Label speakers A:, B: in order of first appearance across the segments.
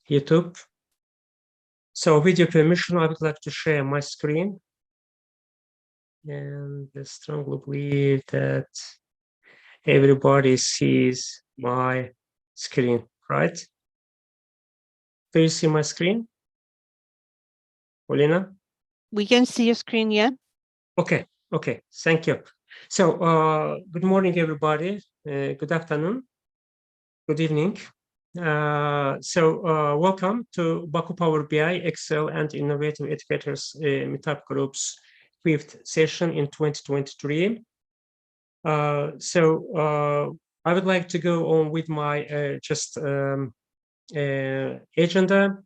A: YouTube. So with your permission, I would like to share my screen. And I strongly believe that everybody sees my screen, right? Do you see my screen, Olena?
B: We can see your screen, yeah.
A: Okay, thank you. So good morning, everybody. Good afternoon, good evening. Welcome to Baku Power BI, Excel, and Innovative Educators Meetup Group's 5th session in 2023. I would like to go on with my agenda.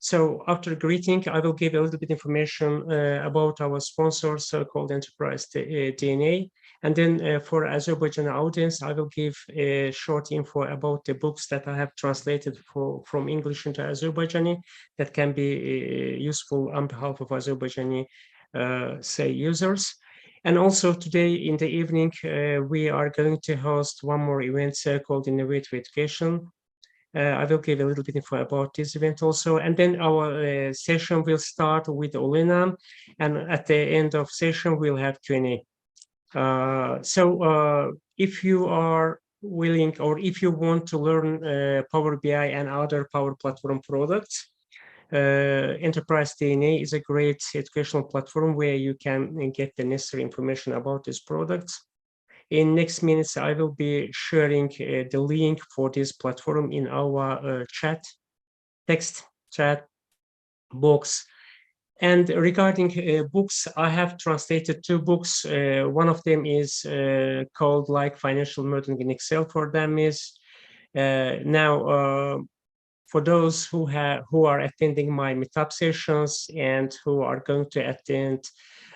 A: So after greeting, I will give a little bit information about our sponsors called Enterprise DNA. And then for Azerbaijan audience, I will give a short info about the books that I have translated from English into Azerbaijani that can be useful on behalf of Azerbaijani users. And also today in the evening, we are going to host one more event called Innovative Education. I will give a little bit info about this event also. And then our session will start with Olena. And at the end of session, we'll have Q&A. If you are willing or if you want to learn Power BI and other Power Platform products, Enterprise DNA is a great educational platform where you can get the necessary information about these products. In next minutes, I will be sharing the link for this platform in our text chat box. And regarding books, I have translated 2 books. One of them is called like Financial Modeling in Excel for Dummies. For those who are attending my meetup sessions and who are going to attend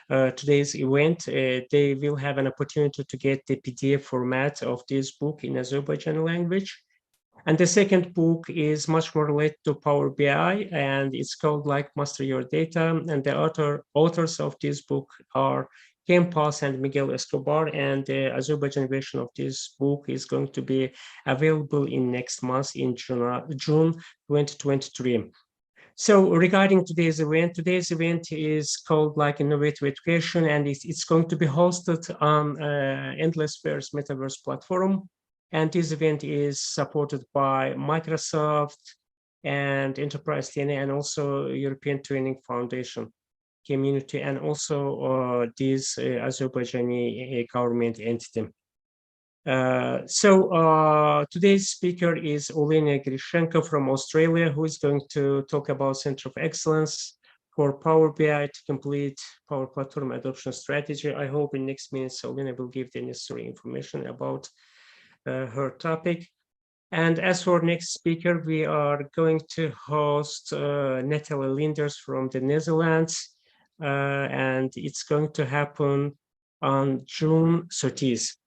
A: today's event, they will have an opportunity to get the PDF format of this book in Azerbaijani language. And the second book is much more related to Power BI, and it's called like Master Your Data. And the authors of this book are Ken Pass and Miguel Escobar, and the Azerbaijani version of this book is going to be available in next month in June 2023. So regarding today's event is called like Innovative Education, and it's going to be hosted on Endlessware's Metaverse platform. And this event is supported by Microsoft and Enterprise DNA and also European Training Foundation community and also this Azerbaijani government entity. Today's speaker is Olena Grischenko from Australia, who is going to talk about Center of Excellence for Power BI to complete Power Platform adoption strategy. I hope in next minutes, Olena will give the necessary information about her topic. And as for next speaker, we are going to host Natalie Linders from the Netherlands, and it's going to happen on June 30th.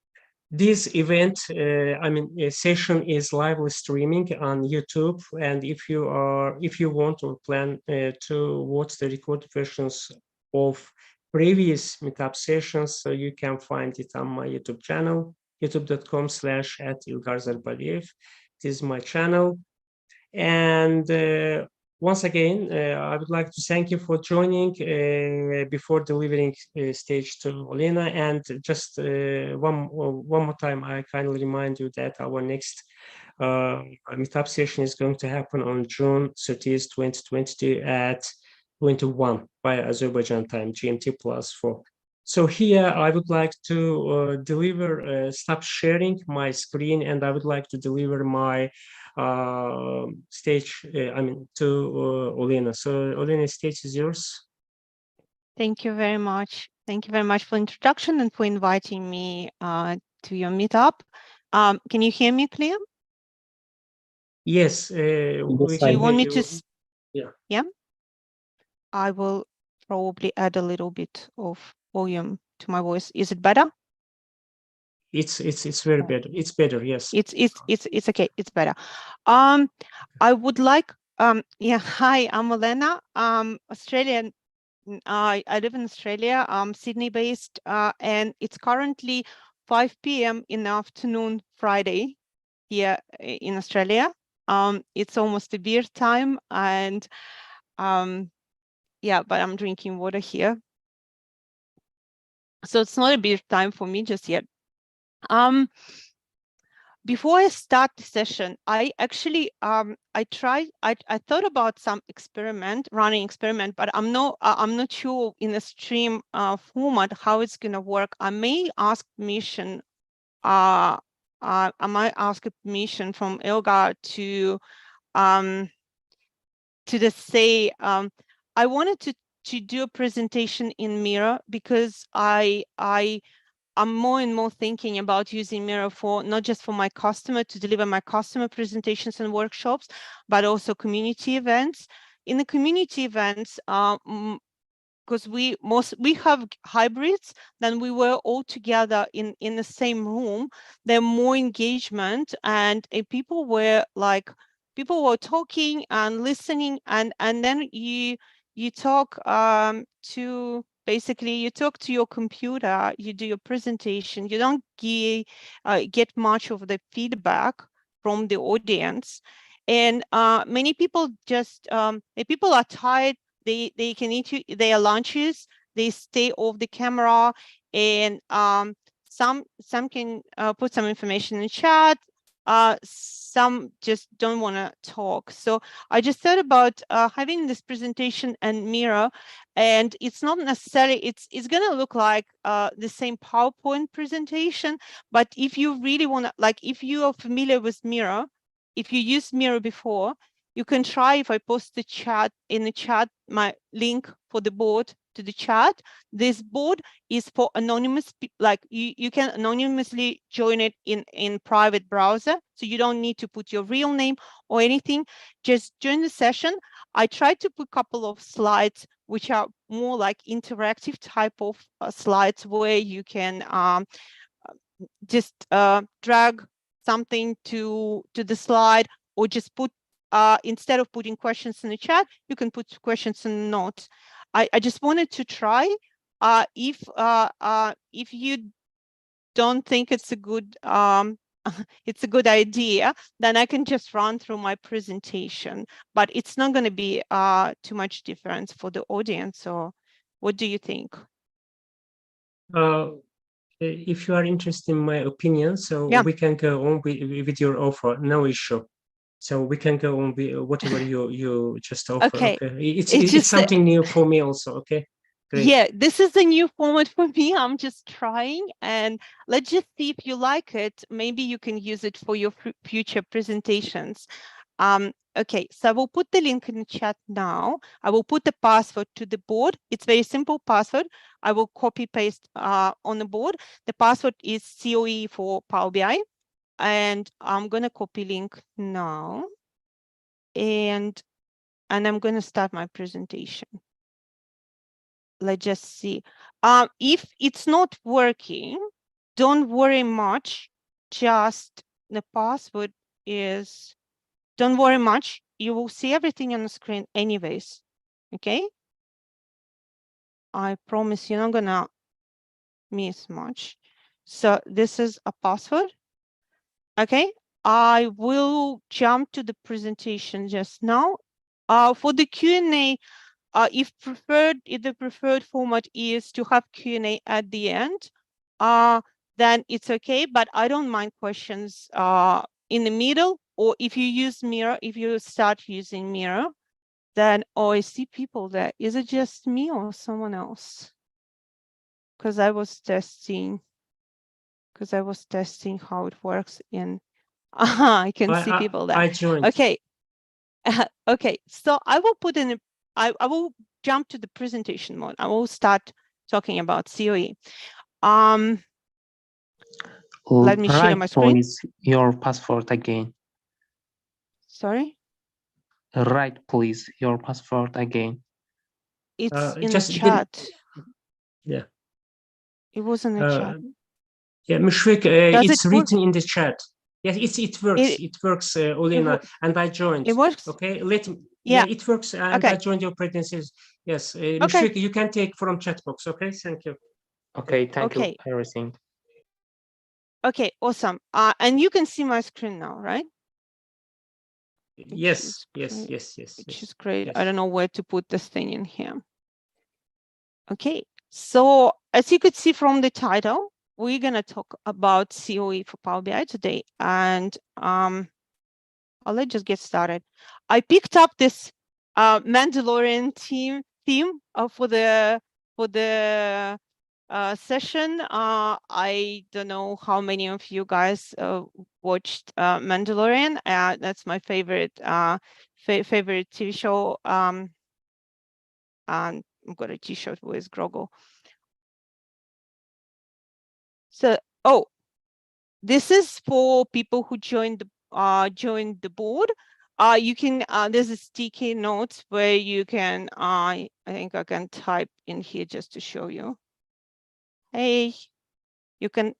A: This event, session is live streaming on YouTube, and if you want or plan to watch the recorded versions of previous meetup sessions, so you can find it on my YouTube channel, youtube.com/@ilgarzarbaliyev. This is my channel. And once again, I would like to thank you for joining before delivering stage to Olena. And just one more time, I kindly remind you that our next meetup session is going to happen on June 30th, 2022 at 21 by Azerbaijan time, GMT +4. So here I would like to stop sharing my screen, and I would like to deliver my stage, to Olena. So Olena, stage is yours.
B: Thank you very much. Thank you very much for introduction and for inviting me to your meetup. Can you hear me clear?
A: Yes.
B: Do you want me to?
A: Yeah.
B: Yeah. I will probably add a little bit of volume to my voice. Is it better?
A: It's very better. It's better. Yes.
B: It's okay. It's better. I would like. Yeah. Hi, I'm Olena. Australian. I live in Australia. I'm Sydney based, and it's currently 5 p.m. in the afternoon, Friday, here in Australia. It's almost a beer time, and yeah, but I'm drinking water here. So it's not a beer time for me just yet. Before I start the session, I actually I thought about some running experiment, but I'm not sure in the stream format how it's gonna work. I may ask permission. I might ask a permission from Elgar to just say I wanted to do a presentation in Miro because I'm more and more thinking about using Miro for not just for my customer to deliver my customer presentations and workshops, but also community events. In the community events, because we have hybrids, then we were all together in the same room. There more engagement, and people were talking and listening, and then you talk to basically you talk to your computer, you do your presentation, you don't get much of the feedback from the audience, and many people just people are tired. They can eat their lunches, they stay off the camera, and some can put some information in chat, some just don't want to talk. So I just thought about having this presentation and Miro, and it's not necessarily it's going to look like the same PowerPoint presentation, but if you really want to, like, if you are familiar with Miro, if you used Miro before, you can try. If I post the chat in the chat, my link for the board to the chat, this board is for anonymous, like you can anonymously join it in private browser. So you don't need to put your real name or anything. Just join the session. I tried to put a couple of slides, which are more like interactive type of slides where you can just drag something to the slide, or just put instead of putting questions in the chat, you can put questions in the notes. I just wanted to try. If you don't think it's a good it's a good idea, then I can just run through my presentation, but it's not going to be too much difference for the audience. Or what do you think?
A: If you are interested in my opinion, so
B: Yeah.
A: we can go on with your offer, no issue. So we can go on with whatever you just offer.
B: Okay.
A: It's something new for me also. Okay. Great.
B: Yeah, this is a new format for me. I'm just trying, and let's just see if you like it. Maybe you can use it for your future presentations. Okay, so I will put the link in the chat now. I will put the password to the board. It's very simple password. I will copy paste on the board. The password is CoE for Power BI, and I'm gonna copy link now, and I'm gonna start my presentation. Let's just see. If it's not working, don't worry much. Just the password is, don't worry much. You will see everything on the screen anyways. Okay. I promise you're not gonna miss much. So this is a password. Okay. I will jump to the presentation just now. For the Q&A, if the preferred format is to have Q&A at the end, then it's okay, but I don't mind questions in the middle, or if you use Miro, if you start using Miro, then, oh, I see people there. Is it just me or someone else? Because I was testing how it works in, I can see people there.
A: I joined.
B: Okay. Okay, so I will put in, I will jump to the presentation mode. I will start talking about CoE. Let me share my screen.
C: Please, your password again.
B: Sorry?
C: Write, please, your password again.
B: It's in the chat.
A: Yeah.
B: It was in the chat.
A: Yeah, Mishwik, it's written in the chat. Yes, it works. It works, Olena, and I joined.
B: It works.
A: Okay, let me.
B: Yeah,
A: it works, and I joined your presentation. Yes, Mishwik, you can take from chat box. Okay, thank you.
C: Okay, thank you for everything.
B: Okay, awesome. And you can see my screen now, right?
A: Yes,
B: great.
A: which
B: is great.
A: Yes.
B: I don't know where to put this thing in here. Okay, so as you could see from the title, we're going to talk about CoE for Power BI today. And let's just get started. I picked up this Mandalorian theme for the session. I don't know how many of you guys watched Mandalorian. That's my favorite favorite TV show. And I've got a T-shirt with Grogu. So, this is for people who joined the board. You can there's a sticky notes where you can I think I can type in here just to show you. Hey, you can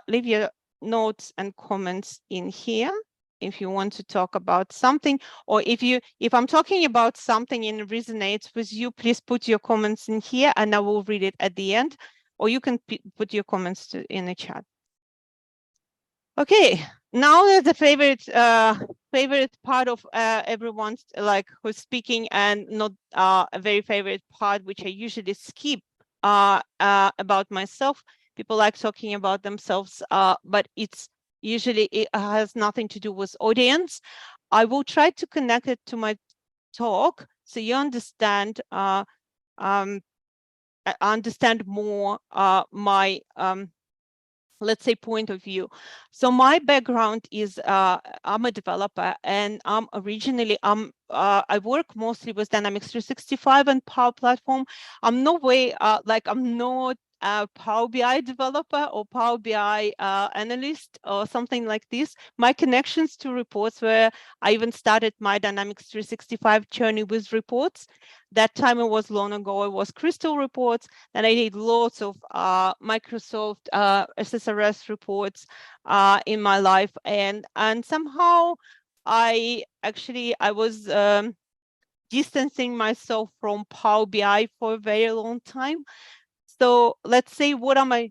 B: leave your notes and comments in here if you want to talk about something, or if I'm talking about something and it resonates with you, please put your comments in here and I will read it at the end, or you can put your comments in the chat. Okay, now there's the favorite part of everyone's, like, who's speaking, and not a very favorite part, which I usually skip about myself. People like talking about themselves, but it has nothing to do with audience. I will try to connect it to my talk so you understand more my let's say point of view. So my background is I'm a developer, and originally I work mostly with Dynamics 365 and Power Platform. I'm no way I'm not a Power BI developer or Power BI analyst or something like this. My connections to reports were, I even started my Dynamics 365 journey with reports. That time, it was long ago, it was Crystal reports. Then I did lots of Microsoft SSRS reports in my life, and somehow I was distancing myself from Power BI for a very long time. So let's say, what am I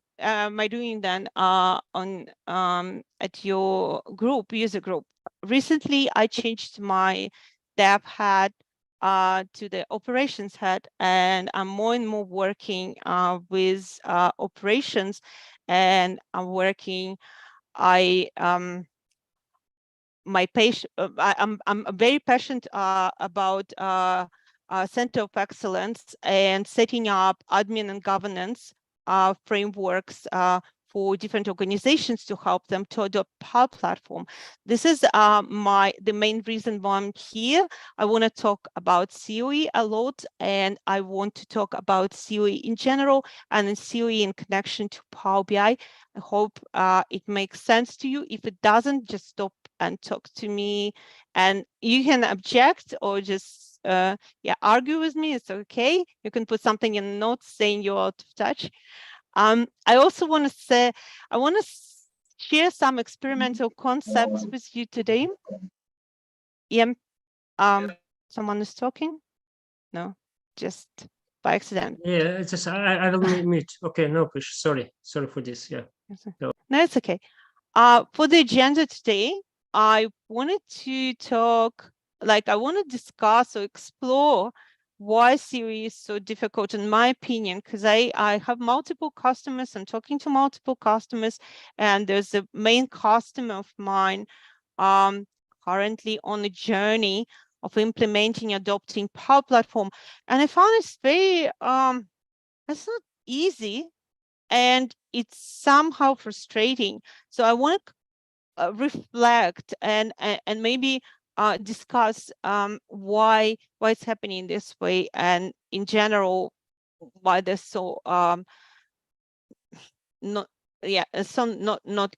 B: doing then at your user group? Recently, I changed my dev hat to the operations head, and I'm more and more working with operations, and I'm working. I'm very passionate about Center of Excellence and setting up admin and governance frameworks for different organizations to help them to adopt Power Platform. This is the main reason why I'm here. I want to talk about CoE a lot, and I want to talk about CoE in general and CoE in connection to Power BI. I hope it makes sense to you. If it doesn't, just stop and talk to me, and you can object or just argue with me. It's okay. You can put something in the notes saying you're out of touch. I also want to say, I want to share some experimental concepts with you today. Someone is talking? No, just by accident.
A: Yeah, it's just I will mute. Okay, no push. Sorry for this. Yeah.
B: No, it's okay. For the agenda today, I wanted to talk, I want to discuss or explore why CoE is so difficult, in my opinion, because I have multiple customers. I'm talking to multiple customers, and there's a main customer of mine currently on a journey of implementing, adopting Power Platform. And I found it's very, it's not easy, and it's somehow frustrating. So I want to reflect and maybe discuss why it's happening this way, and in general why they're so not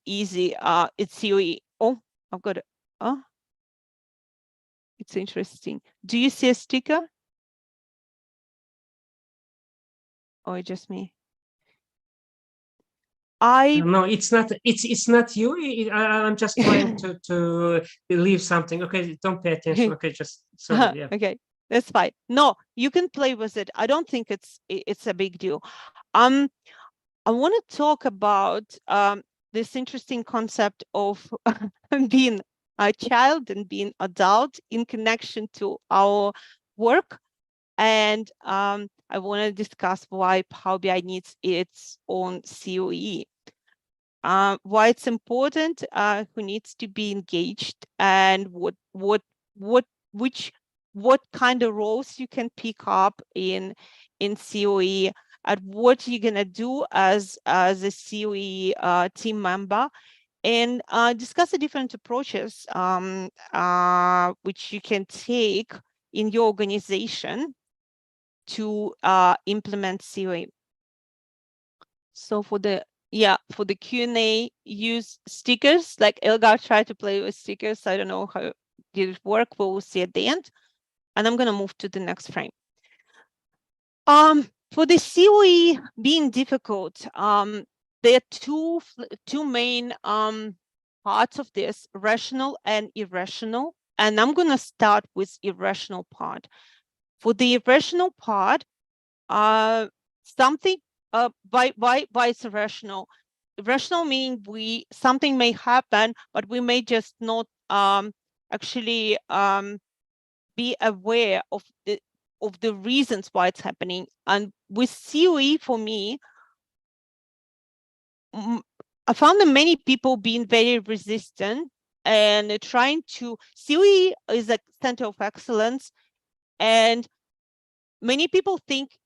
B: easy. It's CoE. Oh, I've got it. Oh, it's interesting. Do you see a sticker, or just me?
A: No, it's not. It's not you. I'm just trying to believe something. Okay, don't pay attention. Okay, just sorry. Yeah.
B: Okay, that's fine. No, you can play with it. I don't think it's a big deal. I want to talk about this interesting concept of being a child and be an adult in connection to our work. And I want to discuss why Power BI needs its own CoE. Why it's important, who needs to be engaged, and what kind of roles you can pick up in CoE, and what you're gonna do as a CoE team member, and discuss the different approaches which you can take in your organization to implement CoE. So for the Q&A, use stickers. Like Elgar tried to play with stickers. I don't know how did it work. We'll see at the end. And I'm gonna move to the next frame. For the CoE being difficult, there are two main parts of this: rational and irrational. And I'm gonna start with irrational part. For the irrational part, something why it's irrational. Irrational meaning something may happen, but we may just not actually be aware of the reasons why it's happening. And with CoE, for me, I found that many people being very resistant and trying to. CoE is a center of excellence, and many people think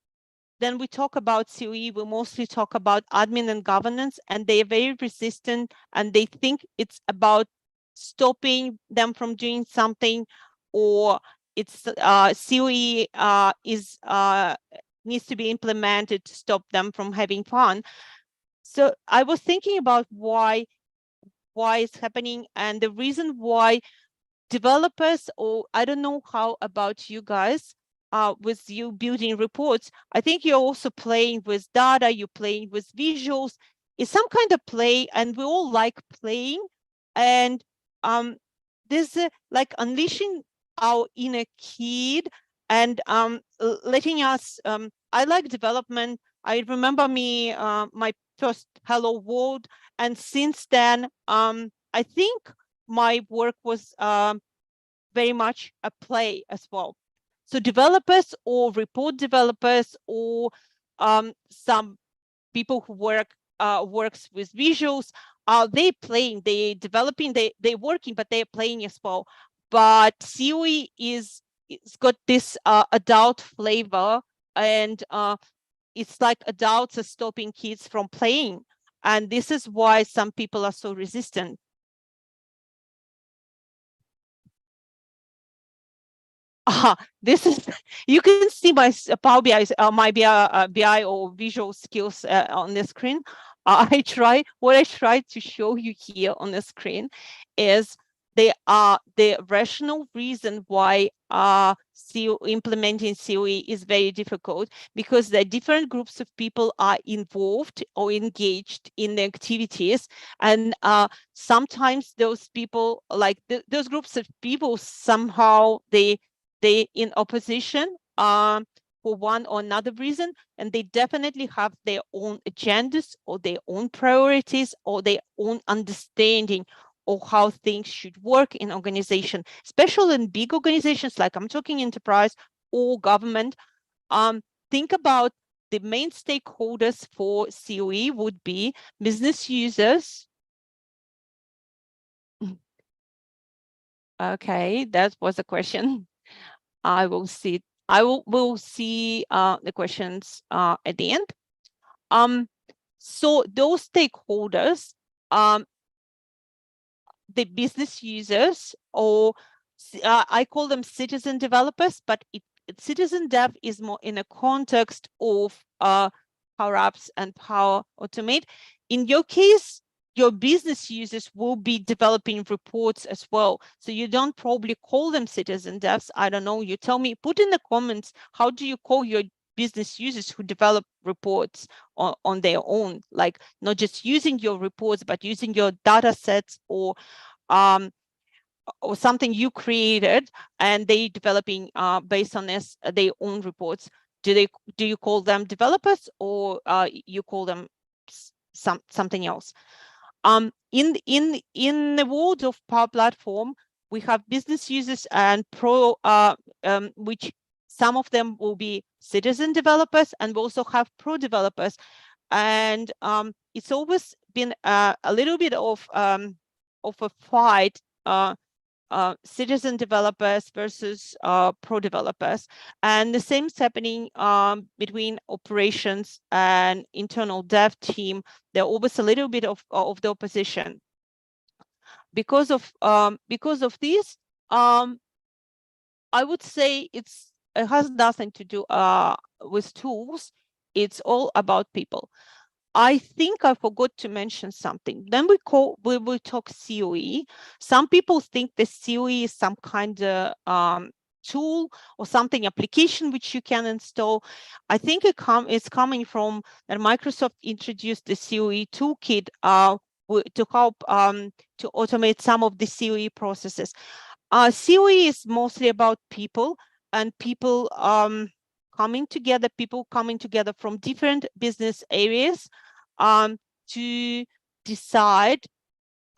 B: then we talk about CoE, we mostly talk about admin and governance, and they are very resistant, and they think it's about stopping them from doing something, or it's CoE needs to be implemented to stop them from having fun. So I was thinking about why it's happening, and the reason why developers, or I don't know how about you guys, with you building reports, I think you're also playing with data, you're playing with visuals. It's some kind of play, and we all like playing. And this like unleashing our inner kid and letting us. I like development. I remember my first Hello World, and since then, I think my work was very much a play as well. So developers or report developers or some people who works with visuals, they playing, they developing, they working, but they're playing as well. But CoE it's got this adult flavor, and it's like adults are stopping kids from playing, and this is why some people are so resistant. This is, you can see my Power BI, my BI or visual skills on the screen. What I try to show you here on the screen is the rational reason why implementing CoE is very difficult, because the different groups of people are involved or engaged in the activities, and sometimes those people, like those groups of people, somehow they in opposition for one or another reason, and they definitely have their own agendas or their own priorities or their own understanding of how things should work in organization, especially in big organizations, like I'm talking enterprise or government. Think about the main stakeholders for CoE would be business users. Okay, that was a question. I will see the questions at the end. So those stakeholders, the business users, or I call them citizen developers, but citizen dev is more in a context of Power Apps and Power Automate. In your case, your business users will be developing reports as well. So you don't probably call them citizen devs. I don't know. You tell me, put in the comments, how do you call your business users who develop reports on their own? Like not just using your reports, but using your data sets or something you created, and they developing based on this their own reports. Do you call them developers, or you call them something else? In the world of Power Platform, we have business users and which some of them will be citizen developers, and we also have pro developers. And it's always been a little bit of a fight, citizen developers versus pro developers, and the same is happening between operations and internal dev team. There always a little bit of the opposition. Because of this, I would say it has nothing to do with tools. It's all about people. I think I forgot to mention something. Then we will talk CoE. Some people think the CoE is some kind of tool or something application which you can install. I think it's coming from that Microsoft introduced the CoE toolkit to help to automate some of the CoE processes. CoE is mostly about people and people coming together from different business areas to decide,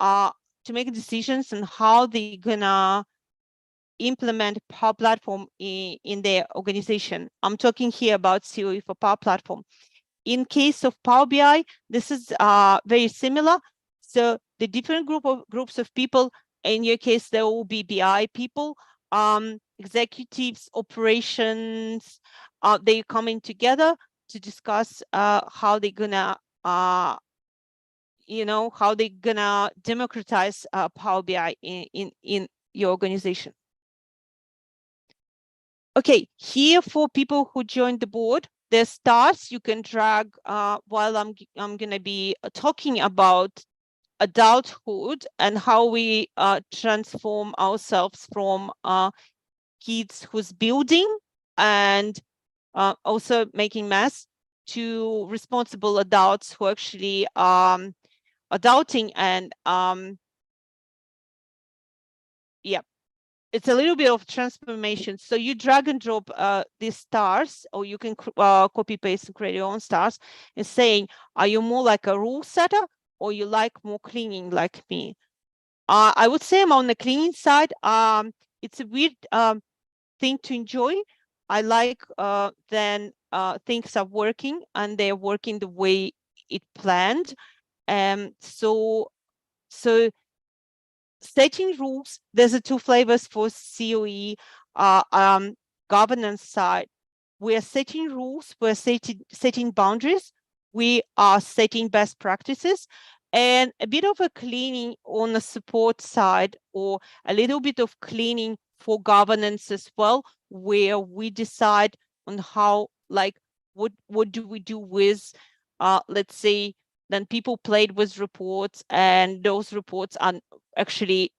B: to make decisions on how they're gonna implement Power Platform in their organization. I'm talking here about CoE for Power Platform. In case of Power BI, this is very similar. So the different groups of people, in your case, there will be BI people, executives, operations, they're coming together to discuss how they're gonna, how they're gonna democratize Power BI in your organization. Okay, here for people who joined the board, there's stars you can drag while I'm gonna be talking about adulthood and how we transform ourselves from kids who's building and also making mess to responsible adults who actually adulting. And yeah, it's a little bit of transformation. So you drag and drop these stars, or you can copy paste and create your own stars, and saying, are you more like a rule setter or you like more cleaning like me? I would say I'm on the cleaning side. It's a weird thing to enjoy. I like then things are working and they're working the way it planned. So setting rules, there's a two flavors for CoE governance side. We are setting rules, we're setting boundaries, we are setting best practices, and a bit of a cleaning on the support side, or a little bit of cleaning for governance as well, where we decide on how, like, what do we do with, let's say, then people played with reports and those reports are actually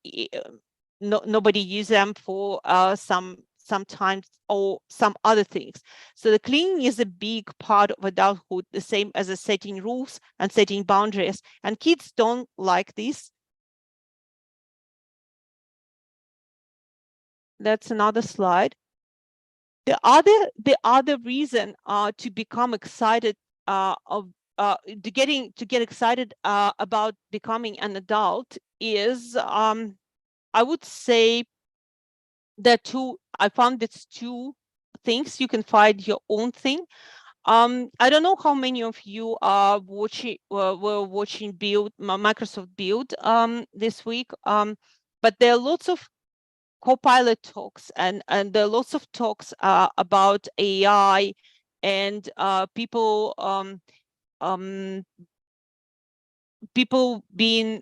B: nobody use them for sometimes or some other things. So the cleaning is a big part of adulthood, the same as setting rules and setting boundaries. And kids don't like this. That's another slide. The other reason to become excited to get excited about becoming an adult is I would say that I found it's two things. You can find your own thing. I don't know how many of you are were watching Microsoft Build this week, but there are lots of Copilot talks and there are lots of talks about AI and people being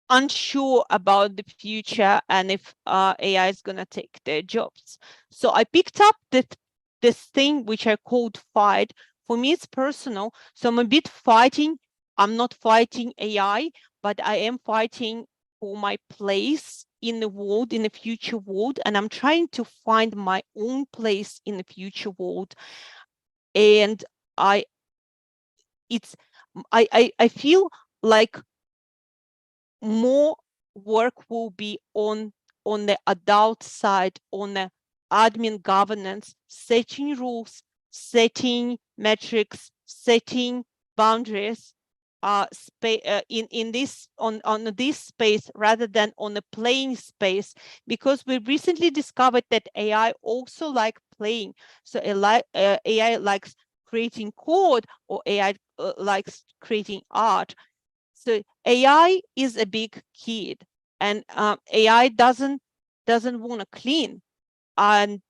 B: unsure about the future and if AI is going to take their jobs. So I picked up this thing which I called fight. For me, it's personal. So I'm a bit fighting. I'm not fighting AI, but I am fighting for my place in the world, in the future world. And I'm trying to find my own place in the future world. And I feel like more work will be on the adult side, on the admin governance, setting rules, setting metrics, setting boundaries, in this on this space rather than on a playing space, because we recently discovered that AI also like playing. So AI likes creating code, or AI likes creating art. So AI is a big kid, and AI doesn't want to clean, and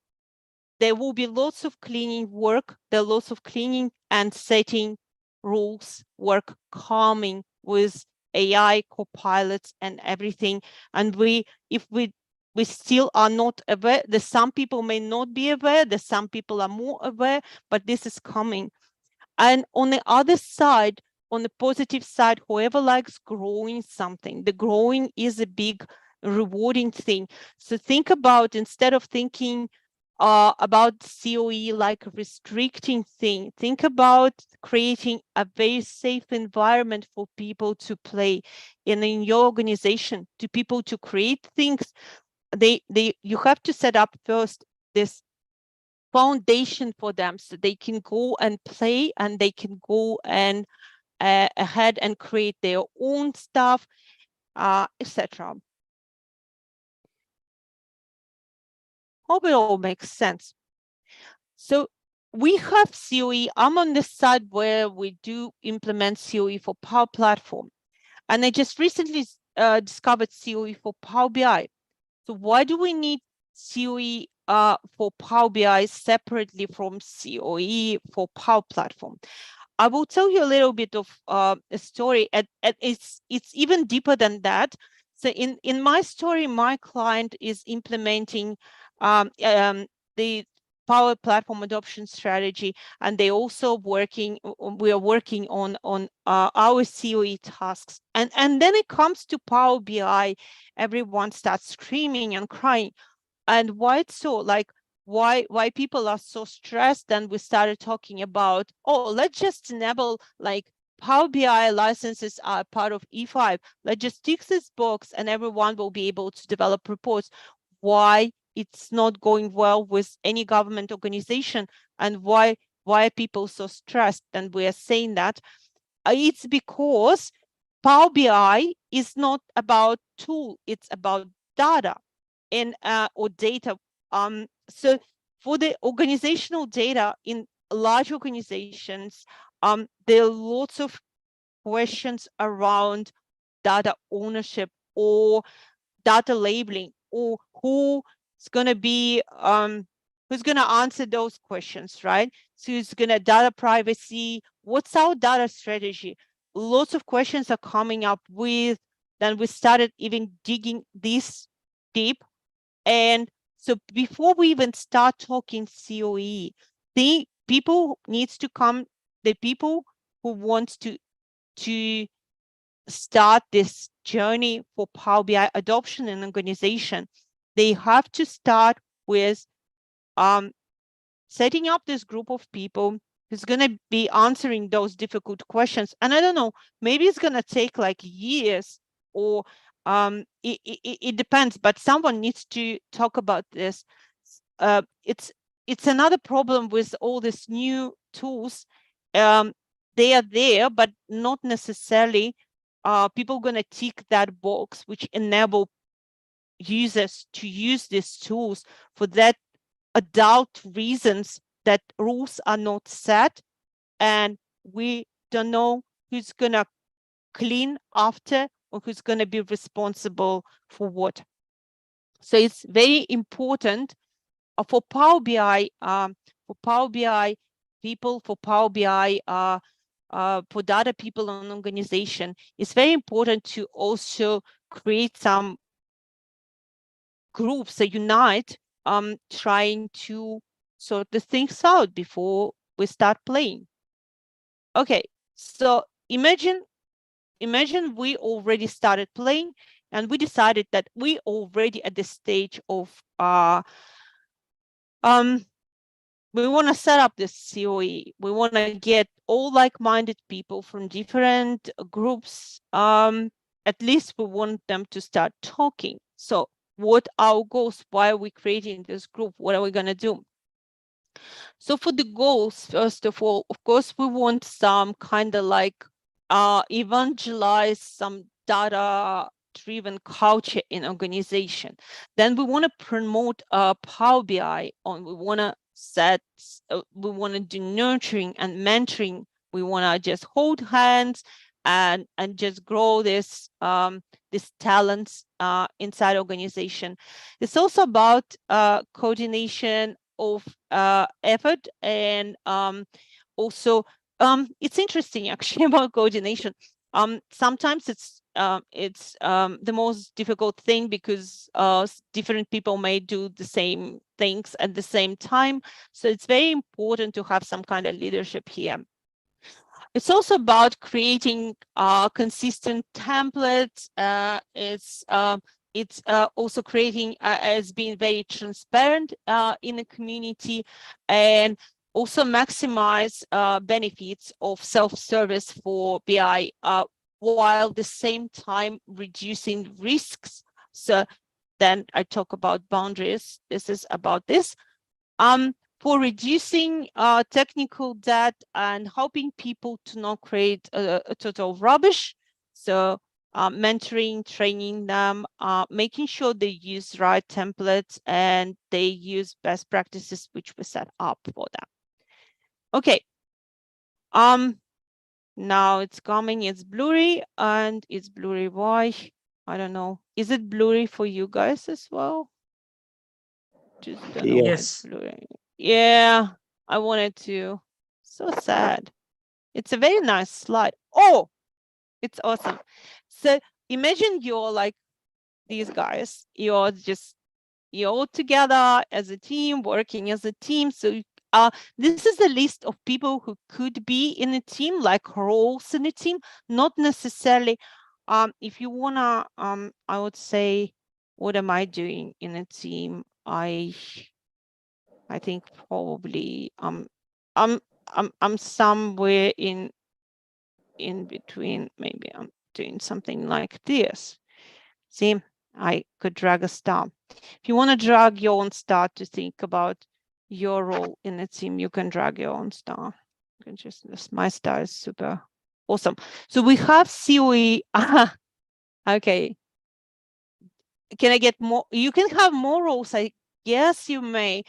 B: there will be lots of cleaning work. There are lots of cleaning and setting rules work coming with AI copilots and everything. And if we still are not aware, that some people may not be aware, that some people are more aware, but this is coming. And on the other side, on the positive side, whoever likes growing something, the growing is a big rewarding thing. So think about, instead of thinking about CoE like a restricting thing, think about creating a very safe environment for people to play in your organization, to people to create things. You have to set up first this foundation for them, so they can go and play, and they can go and ahead and create their own stuff, etc. Hope it all makes sense. So we have CoE. I'm on the side where we do implement CoE for Power Platform, and I just recently discovered CoE for Power BI. So why do we need CoE for Power BI separately from CoE for Power Platform? I will tell you a little bit of a story. It's even deeper than that. So in my story, my client is implementing the Power Platform adoption strategy, and they also working. We are working on our CoE tasks, and then it comes to Power BI, everyone starts screaming and crying. And why it's so, like, why people are so stressed? And we started talking about, oh, let's just enable, like, Power BI licenses are part of E5. Let's just tick this box and everyone will be able to develop reports. Why it's not going well with any government organization, and why are people so stressed? And we are saying that it's because Power BI is not about tool, it's about data and or data. So for the organizational data in large organizations, there are lots of questions around data ownership or data labeling, or who's going to be who's going to answer those questions, right? So who's going to data privacy? What's our data strategy? Lots of questions are coming up with. Then we started even digging this deep. And so before we even start talking CoE, the people needs to come, the people who want to start this journey for Power BI adoption in organization, they have to start with setting up this group of people who's going to be answering those difficult questions. And I don't know, maybe it's going to take like years, or it depends, but someone needs to talk about this. It's another problem with all these new tools. They are there, but not necessarily people going to tick that box, which enable users to use these tools for that adult reasons, that rules are not set, and we don't know who's going to clean after, or who's going to be responsible for what. So it's very important for Power BI, people, for Power BI, for data people in organization. It's very important to also create some groups that unite, trying to sort the things out before we start playing. Okay, so imagine we already started playing, and we decided that we already at the stage of we want to set up this CoE. We want to get all like-minded people from different groups. At least we want them to start talking. So what are our goals? Why are we creating this group? What are we going to do? So for the goals, first of all, of course, we want some kind of like evangelize some data-driven culture in organization. Then we want to promote Power BI on. We want to we want to do nurturing and mentoring. We want to just hold hands and just grow this these talents inside organization. It's also about coordination of effort and also it's interesting actually about coordination. Sometimes it's the most difficult thing because different people may do the same things at the same time. So it's very important to have some kind of leadership here. It's also about creating consistent templates. It's also creating as being very transparent in the community, and also maximize benefits of self-service for BI while at the same time reducing risks. So then I talk about boundaries. This is about this. For reducing technical debt and helping people to not create a total rubbish. So mentoring, training them, making sure they use right templates and they use best practices which we set up for them. Okay. Now it's coming, it's blurry, and it's blurry. Why? I don't know. Is it blurry for you guys as well? Just don't know why it's blurry. Yeah, I wanted to. So sad. It's a very nice slide. Oh, it's awesome. So imagine you're like these guys. You're all together as a team, working as a team. So this is a list of people who could be in a team, like roles in a team, not necessarily. If you wanna, I would say, what am I doing in a team? I think probably I'm somewhere in between. Maybe I'm doing something like this. See, I could drag a star. If you want to drag your own star to think about your role in a team, you can drag your own star. You can just, my star is super awesome. So we have CoE. Okay. Can I get more? You can have more roles. Yes, you may,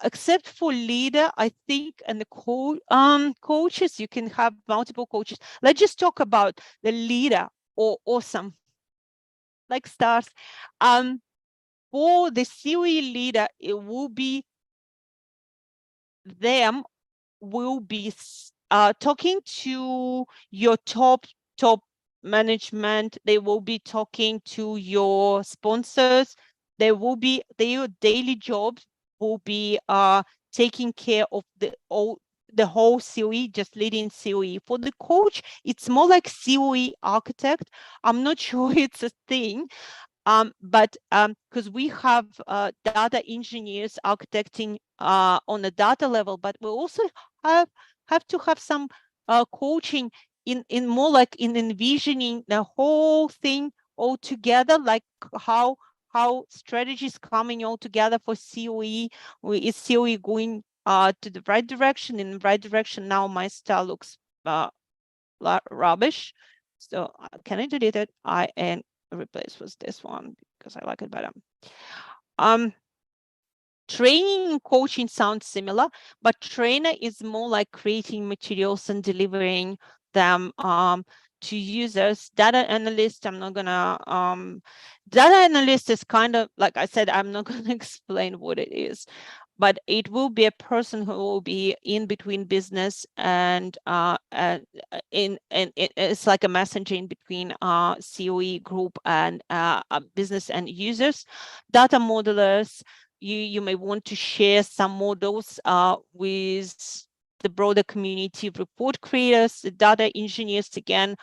B: except for leader, I think, and the coaches, you can have multiple coaches. Let's just talk about the leader or awesome, like stars. For the CoE leader, it will be them will be talking to your top management. They will be talking to your sponsors. They will be their daily jobs will be taking care of the whole CoE, just leading CoE. For the coach, it's more like CoE architect. I'm not sure it's a thing. But because we have data engineers architecting on a data level, but we also have to have some coaching in more like in envisioning the whole thing all together, like how strategies coming all together for CoE. Is CoE going to the right direction? In the right direction now, my style looks rubbish. So can I delete it? And replace with this one because I like it better. Training and coaching sounds similar, but trainer is more like creating materials and delivering them to users. Data analyst, I'm not gonna data analyst is kind of like I said, I'm not gonna explain what it is, but it will be a person who will be in between business and it's like a messenger in between CoE group and business and users. Data modelers, you may want to share some models with the broader community. Report creators, the data engineers, again,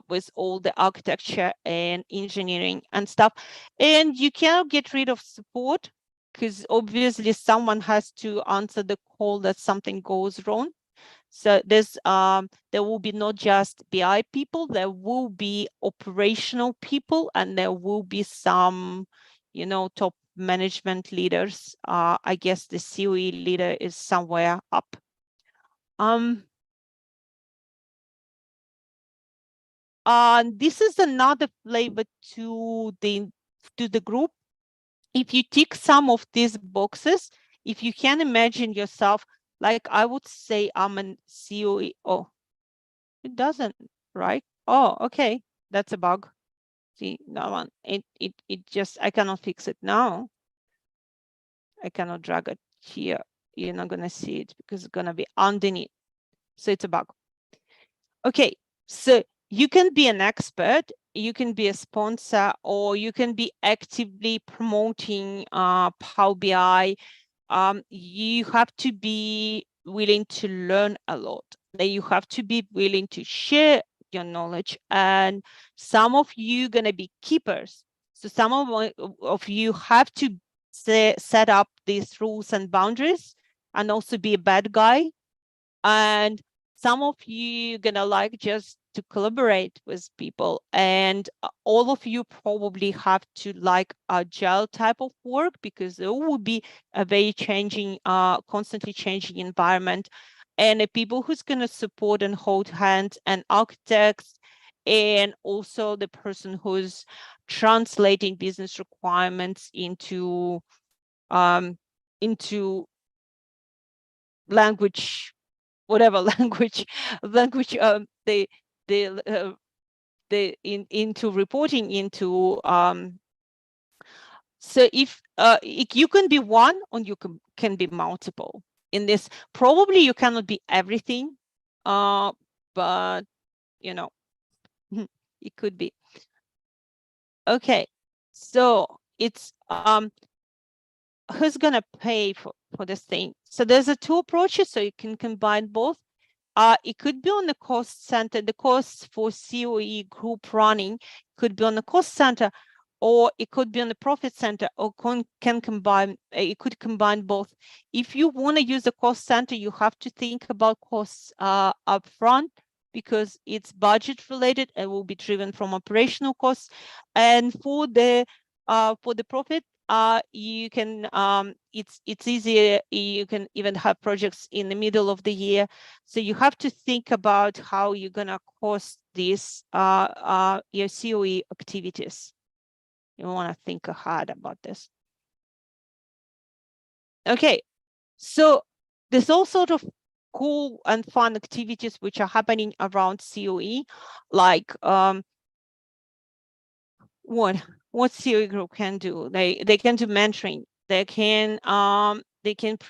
B: with all the architecture and engineering and stuff. And you cannot get rid of support because obviously someone has to answer the call that something goes wrong. So there's there will be not just BI people, there will be operational people, and there will be some, top management leaders. I guess the CoE leader is somewhere up. this is another flavor to the group. If you tick some of these boxes, if you can imagine yourself, like I would say I'm an CoE. Oh, it doesn't, right? Oh, okay, that's a bug. See, that one, it just, I cannot fix it now. I cannot drag it here. You're not gonna see it because it's gonna be underneath. So it's a bug. Okay, so you can be an expert, you can be a sponsor, or you can be actively promoting Power BI. You have to be willing to learn a lot. You have to be willing to share your knowledge, and some of you gonna be keepers. So some of you have to set up these rules and boundaries, and also be a bad guy. And some of you gonna like just to collaborate with people, and all of you probably have to like agile type of work, because there will be a very changing, constantly changing environment, and people who's gonna support and hold hands, and architects, and also the person who's translating business requirements into language, whatever language into reporting into. So if you can be one, or you can be multiple in this. Probably you cannot be everything, but you know, it could be. Okay, so it's who's gonna pay for this thing? So there's two approaches, so you can combine both. It could be on the cost center. The costs for CoE group running could be on the cost center, or it could be on the profit center, or can combine. It could combine both. If you want to use the cost center, you have to think about costs up front, because it's budget related and will be driven from operational costs. And for the profit, you can it's easier. You can even have projects in the middle of the year, so you have to think about how you're gonna cost this your CoE activities. You want to think hard about this. Okay, so there's all sort of cool and fun activities which are happening around CoE, like what CoE group can do. They can do mentoring. They can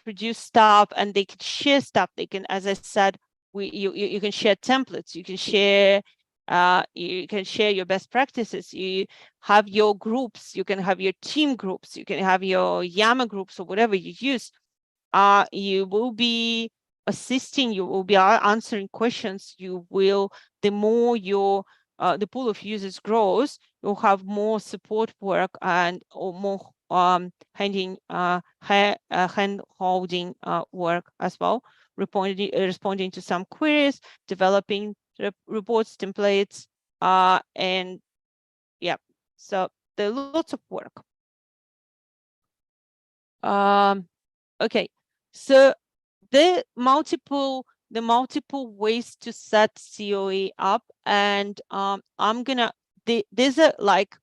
B: produce stuff, and they can share stuff. They can, as I said, you can share templates. You can share your best practices. You have your groups. You can have your team groups. You can have your Yammer groups, or whatever you use. You will be assisting. You will be answering questions. You will, the more your the pool of users grows, you'll have more support work, and or more hand holding work as well, responding to some queries, developing reports, templates, and yeah, so there are lots of work. Okay, so the multiple ways to set CoE up, and I'm gonna, there's a like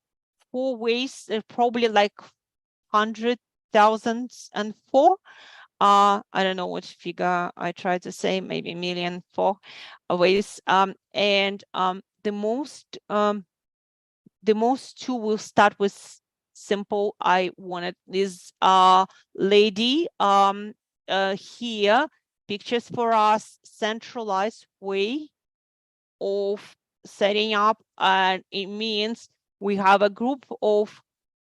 B: 4 ways, probably like 100,004. I don't know what figure I tried to say, maybe 1,000,004 ways. And the most two will start with simple. I wanted this lady here pictures for us centralized way of setting up, and it means we have a group of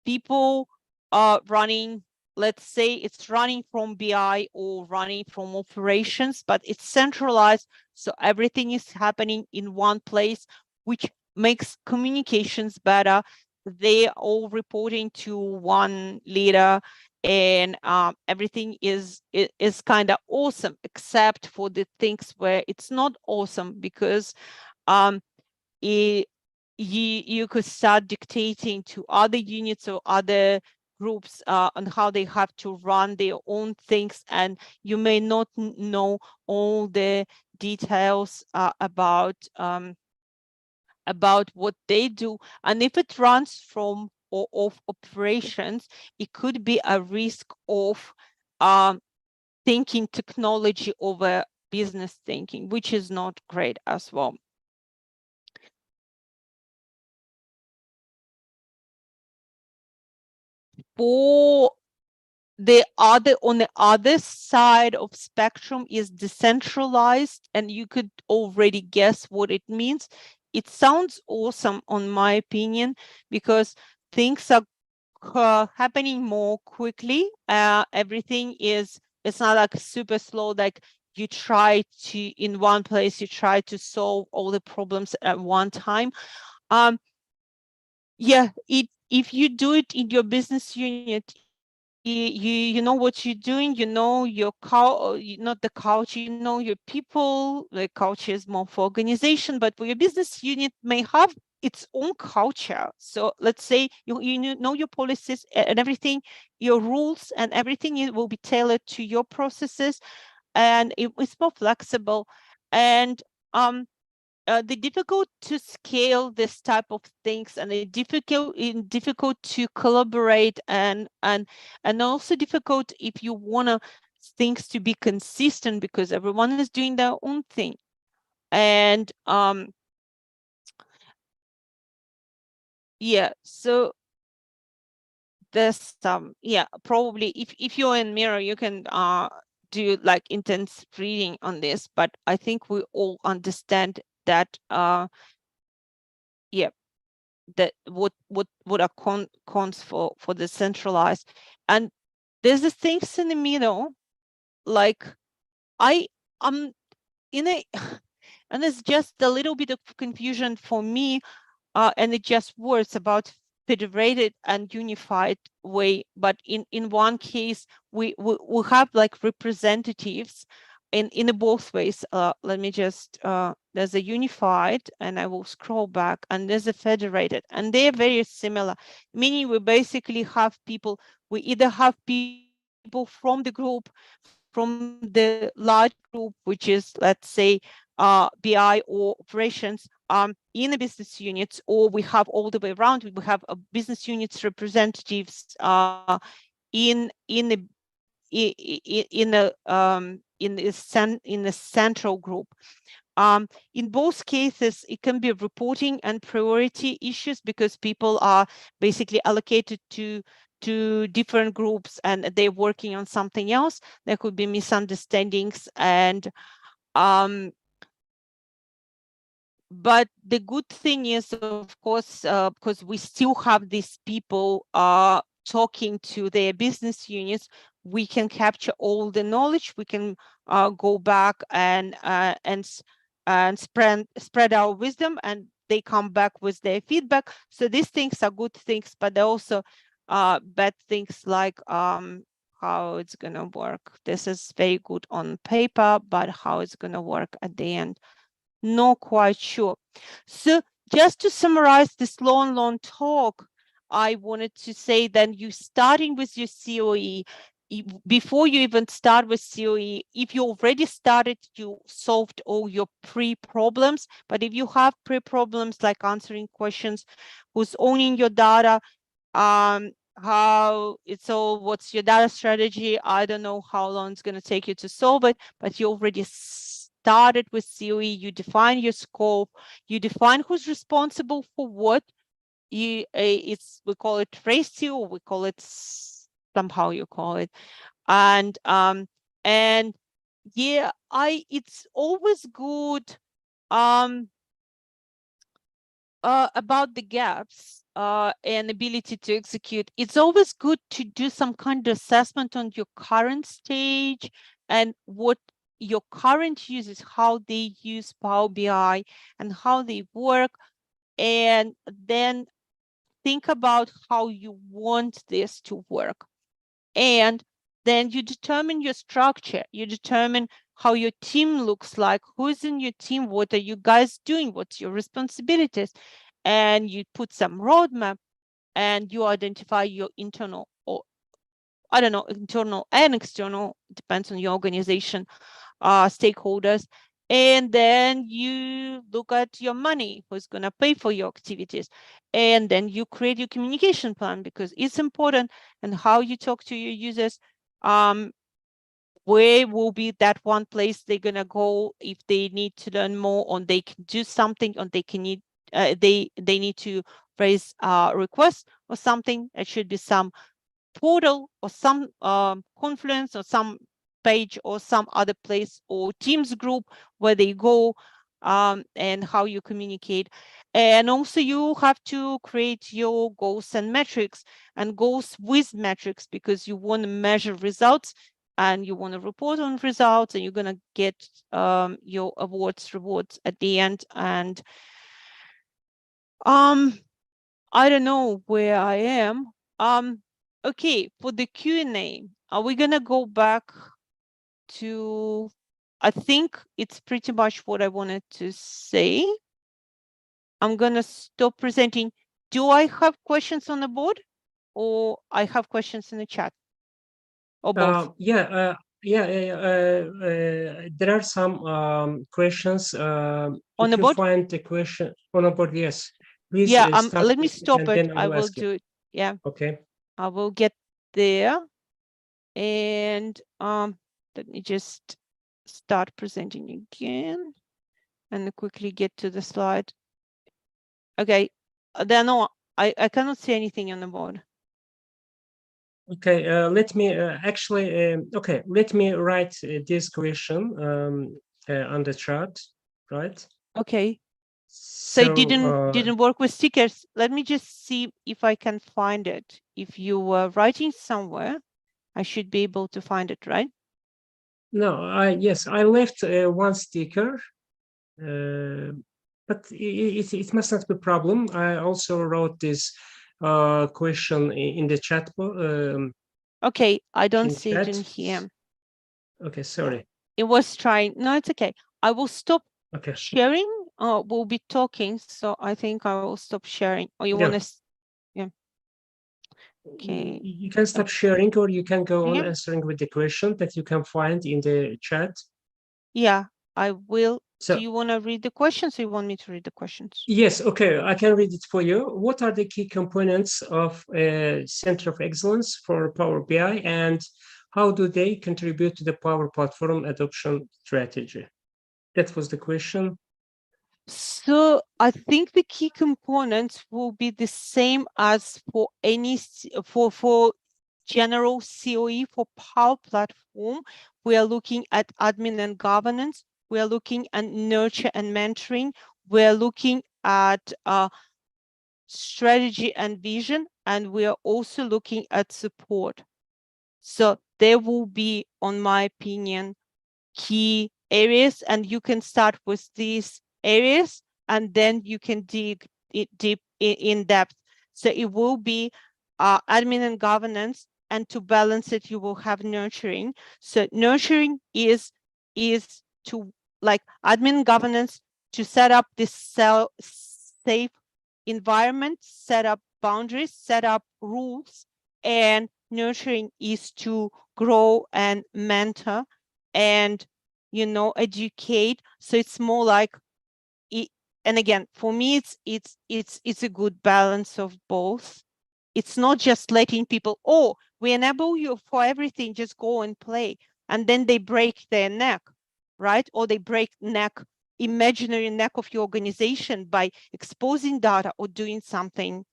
B: people running. Let's say it's running from BI or running from operations, but it's centralized, so everything is happening in one place, which makes communications better. They all reporting to one leader, and everything is kind of awesome, except for the things where it's not awesome, because you could start dictating to other units or other groups on how they have to run their own things, and you may not know all the details about about what they do. And if it runs from or of operations, it could be a risk of thinking technology over business thinking, which is not great as well. For the other, on the other side of spectrum is decentralized, and you could already guess what it means. It sounds awesome, on my opinion, because things are happening more quickly. Everything is, it's not like super slow, like you try to, in one place, you try to solve all the problems at one time. Yeah, if you do it in your business unit, you know what you're doing, you know your not the culture, you know your people. The culture is more for organization, but for your business unit may have its own culture. So let's say you know your policies and everything, your rules and everything, it will be tailored to your processes, and it's more flexible. And the difficult to scale this type of things, and it difficult to collaborate, and also difficult if you want things to be consistent, because everyone is doing their own thing. And yeah, so there's yeah, probably if you're in Mirror, you can do like intense reading on this, but I think we all understand that yeah, that what are cons for the centralized. And there's the things in the middle, like I'm in a and it's just a little bit of confusion for me, and it just words about federated and unified way. But in one case, we have like representatives in both ways. Let me just there's a unified, and I will scroll back, and there's a federated, and they're very similar, meaning we basically have people, we either have people from the group, from the large group, which is, let's say, BI or operations, in the business units, or we have all the way around. We have a business units representatives in the central group. In both cases, it can be reporting and priority issues, because people are basically allocated to different groups and they're working on something else. There could be misunderstandings, and but the good thing is, of course, because we still have these people talking to their business units, we can capture all the knowledge. We can go back and spread our wisdom, and they come back with their feedback. So these things are good things, but they're also bad things, like how it's gonna work. This is very good on paper, but how it's gonna work at the end, not quite sure. So just to summarize this long talk, I wanted to say that you starting with your CoE, before you even start with CoE, if you already started, you solved all your pre-problems. But if you have pre-problems like answering questions, who's owning your data, how it's all, what's your data strategy, I don't know how long it's going to take you to solve it, but you already started with CoE, you define your scope, you define who's responsible for what. We call it ratio, we call it somehow, you call it. And yeah, it's always good about the gaps and ability to execute. It's always good to do some kind of assessment on your current stage and what your current users, how they use Power BI and how they work, and then think about how you want this to work. And then you determine your structure, you determine how your team looks like, who's in your team, what are you guys doing, what's your responsibilities, and you put some roadmap, and you identify your internal, or I don't know, internal and external, depends on your organization, stakeholders, And then you look at your money, who's going to pay for your activities. And then you create your communication plan, because it's important, and how you talk to your users. Where will be that one place they're going to go if they need to learn more, or they can do something, or they can need they need to raise a request or something. It should be some portal or some Confluence or some page or some other place, or Teams group where they go, and how you communicate. And also you have to create your goals and metrics, and goals with metrics, because you want to measure results and you want to report on results, and you're going to get your rewards at the end. And I don't know where I am. Okay, for the Q&A, are we going to go back to, I think it's pretty much what I wanted to say. I'm going to stop presenting. Do I have questions on the board, or I have questions in the chat, or both?
A: Yeah, there are some questions.
B: On
A: If
B: the
A: you
B: board?
A: find the question on the board, yes, please
B: Yeah,
A: stop
B: let me
A: it,
B: stop
A: and
B: it.
A: then I
B: I
A: will
B: will
A: ask
B: do
A: it.
B: it. Yeah,
A: Okay.
B: I will get there. And let me just start presenting again and quickly get to the slide. Okay, there are no, I cannot see anything on the board.
A: Okay, let me okay, let me write this question on the chart, right?
B: Okay. So it didn't work with stickers. Let me just see if I can find it. If you were writing somewhere, I should be able to find it, right?
A: No, yes, I left one sticker, but it must not be a problem. I also wrote this question in the chat.
B: Okay, I don't
A: in
B: see
A: chat.
B: it in here.
A: Okay, sorry.
B: It was trying. No, it's okay. I will stop
A: Okay.
B: sharing. We'll be talking, so I think I will stop sharing. Or you want to? Yeah. Okay.
A: You can stop sharing, or you can go on
B: Yeah.
A: answering with the question that you can find in the chat.
B: Yeah, I will.
A: So,
B: do you want to read the questions, or you want me to read the questions?
A: Yes, okay, I can read it for you. What are the key components of a Center of Excellence for Power BI, and how do they contribute to the Power Platform adoption strategy? That was the question.
B: So I think the key components will be the same as for any for general CoE for Power Platform. We are looking at admin and governance. We are looking at nurture and mentoring. We are looking at strategy and vision, and we are also looking at support. So there will be, on my opinion, key areas, and you can start with these areas, and then you can dig deep in depth. So it will be admin and governance, and to balance it, you will have nurturing. So nurturing is to, like, admin governance, to set up this safe environment, set up boundaries, set up rules, and nurturing is to grow and mentor and, educate. So it's more like it, and again, for me, it's a good balance of both. It's not just letting people, oh, we enable you for everything, just go and play, and then they break their neck, right? Or they break imaginary neck of your organization by exposing data or doing something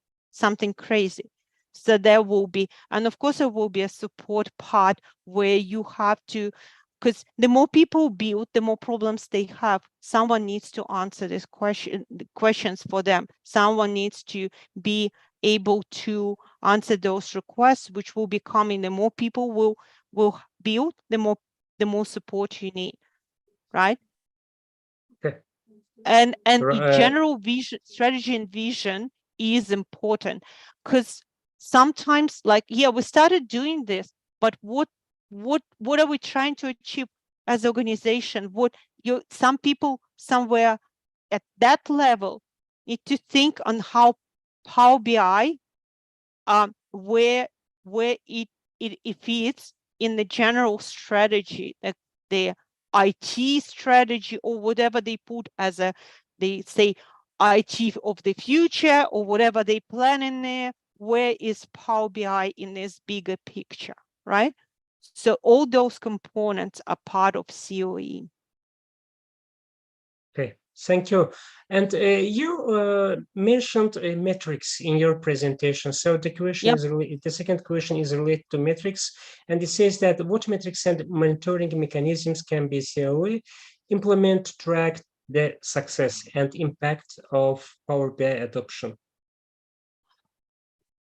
B: crazy. So there will be, and of course there will be a support part where you have to, because the more people build, the more problems they have. Someone needs to answer the questions for them. Someone needs to be able to answer those requests, which will be coming. The more people will build, the more support you need, right?
A: Okay.
B: And the general vision, strategy and vision is important, because sometimes, like, yeah, we started doing this, but what are we trying to achieve as organization? Some people somewhere at that level need to think on how Power BI, where it fits in the general strategy that they IT strategy or whatever they put as they say IT of the future or whatever they plan in there. Where is Power BI in this bigger picture, right? So all those components are part of CoE.
A: Okay, thank you. And you mentioned metrics in your presentation. So the question is the second question is related to metrics, and it says that what metrics and monitoring mechanisms can be CoE implement to track the success and impact of Power BI adoption?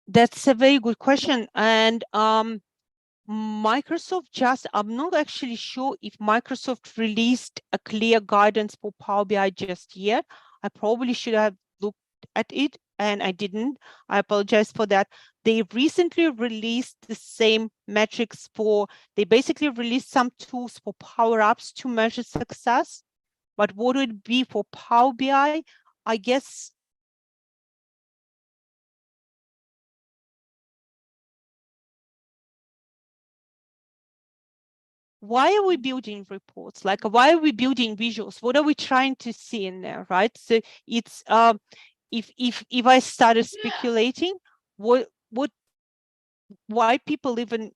B: That's a very good question, and Microsoft I'm not actually sure if Microsoft released a clear guidance for Power BI just yet. I probably should have looked at it and I didn't. I apologize for that. They recently released the same metrics they basically released some tools for Power Apps to measure success. But what would it be for Power BI? I guess why are we building reports? Like, why are we building visuals? What are we trying to see in there, right? So it's if I started speculating, why people even,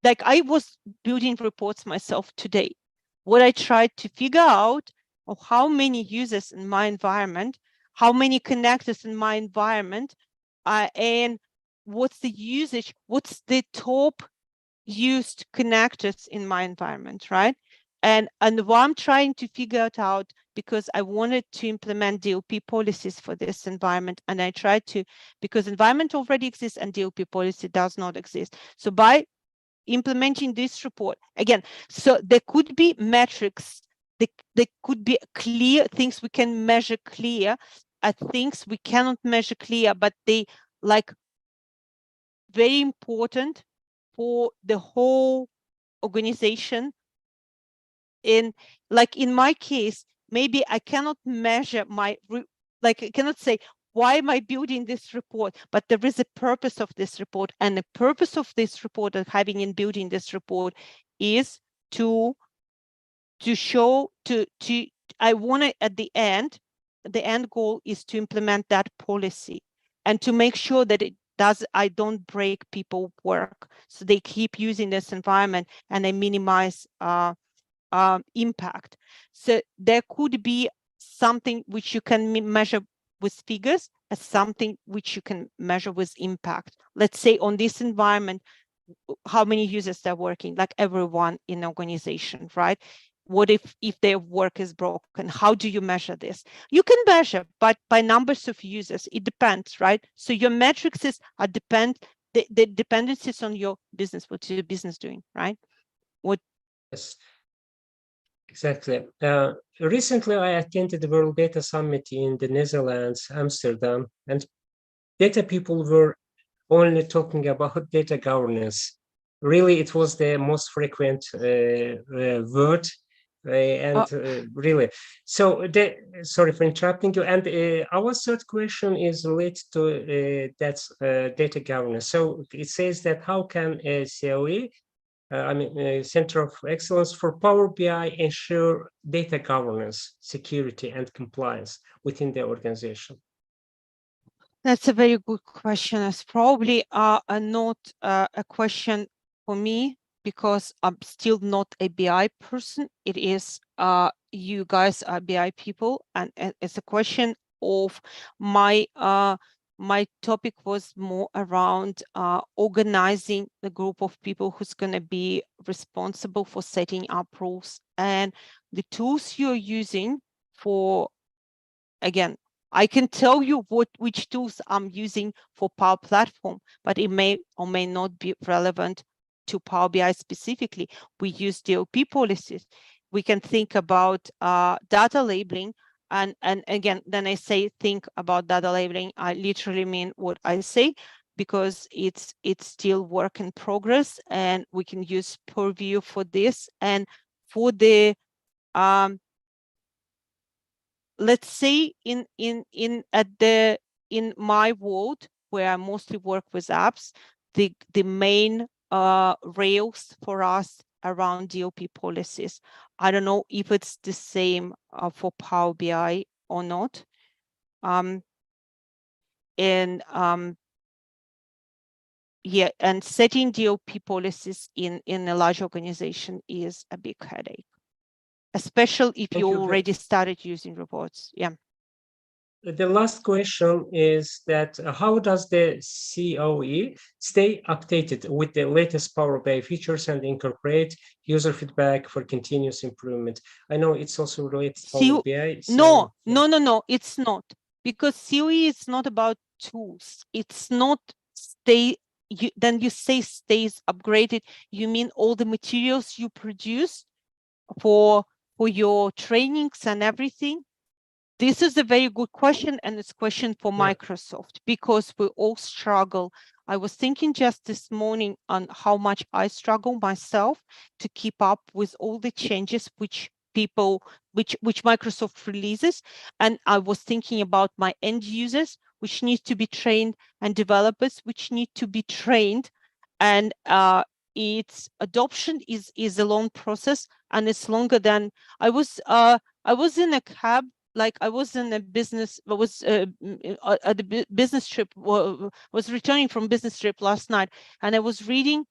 B: like, I was building reports myself today. What I tried to figure out of how many users in my environment, how many connectors in my environment, and what's the usage, what's the top used connectors in my environment, right? And what I'm trying to figure it out, because I wanted to implement DLP policies for this environment, and I tried to, because environment already exists and DLP policy does not exist. So by implementing this report, again, so there could be metrics, there could be clear things we can measure clear, things we cannot measure clear, but they like very important for the whole organization. In my case, maybe I cannot measure I cannot say why am I building this report, but there is a purpose of this report, and the purpose of this report and having in building this report is to show I want to at the end goal is to implement that policy and to make sure that I don't break people work, so they keep using this environment and they minimize impact. So there could be something which you can measure with figures as something which you can measure with impact. Let's say on this environment, how many users they're working, like everyone in the organization, right? What if their work is broken? How do you measure this? You can measure, but by numbers of users, it depends, right? So your metrics the dependencies on your business, what your business doing, right?
A: Yes, exactly. Recently, I attended the World Data Summit in the Netherlands, Amsterdam, and data people were only talking about data governance. Really, it was the most frequent word, really. So, sorry for interrupting you. And our third question is related to that's data governance. So it says that how can CoE, Center of Excellence for Power BI, ensure data governance, security, and compliance within the organization?
B: That's a very good question. It's probably not a question for me, because I'm still not a BI person. It is you guys are BI people, and it's a question of my my topic was more around organizing the group of people who's going to be responsible for setting up rules and the tools you're using for, again, I can tell you which tools I'm using for Power Platform, but it may or may not be relevant to Power BI specifically. We use DLP policies. We can think about data labeling. And again, then I say think about data labeling, I literally mean what I say, because it's still work in progress, and we can use Purview for this. And for the let's say in my world where I mostly work with apps, the main rails for us around DOP policies. I don't know if it's the same for Power BI or not. Yeah, and setting DOP policies in a large organization is a big headache, especially if you already started using reports. Yeah.
A: The last question is that how does the CoE stay updated with the latest Power BI features and incorporate user feedback for continuous improvement? I know it's also related to Power BI.
B: So, no, it's not, because CoE is not about tools. It's not then you say stays upgraded. You mean all the materials you produce for your trainings and everything? This is a very good question, and it's a question for Microsoft, because we all struggle. I was thinking just this morning on how much I struggle myself to keep up with all the changes which Microsoft releases. And I was thinking about my end users, which need to be trained, and developers, which need to be trained. And its adoption is a long process, and it's longer than I was in a cab. Like I was in a business, was at the business trip, was returning from business trip last night, and I was reading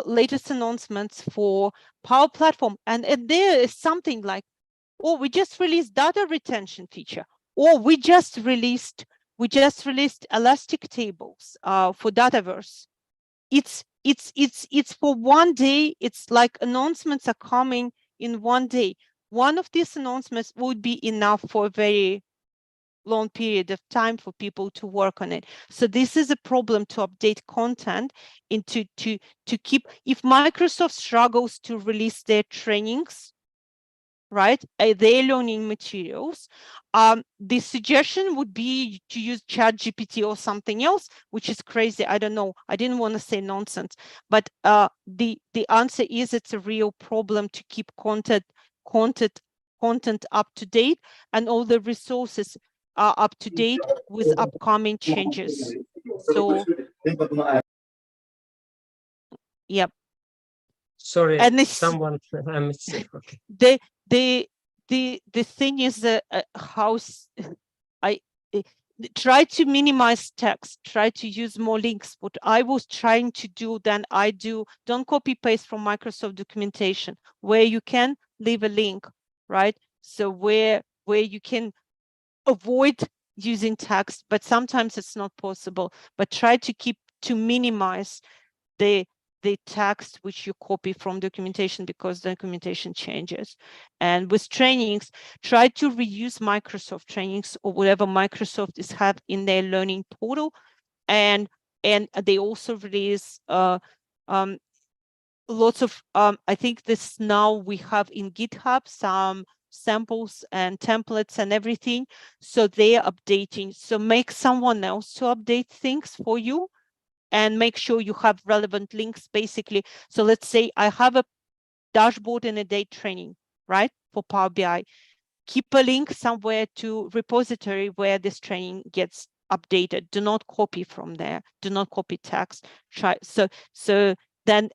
B: latest announcements for Power Platform, and there is something like, oh, we just released data retention feature, or we just released elastic tables for Dataverse. It's for one day. It's like announcements are coming in one day. One of these announcements would be enough for a very long period of time for people to work on it. So this is a problem to update content into to keep. If Microsoft struggles to release their trainings, right, their learning materials, the suggestion would be to use ChatGPT or something else, which is crazy. I don't know. I didn't want to say nonsense, but the answer is it's a real problem to keep content up to date, and all the resources are up to date with upcoming changes. So, yep.
A: Sorry,
B: and
A: someone. Okay.
B: The thing is how I try to minimize text, try to use more links. What I was trying to do, then I do, don't copy paste from Microsoft documentation. Where you can, leave a link, right? So where you can avoid using text, but sometimes it's not possible, but try to minimize the text which you copy from documentation, because documentation changes. And with trainings, try to reuse Microsoft trainings or whatever Microsoft is have in their learning portal. And they also release lots of I think this now we have in GitHub some samples and templates and everything, so they're updating. So make someone else to update things for you, and make sure you have relevant links, basically. So let's say I have a dashboard and a date training, right, for Power BI. Keep a link somewhere to repository where this training gets updated. Do not copy from there. Do not copy text. Then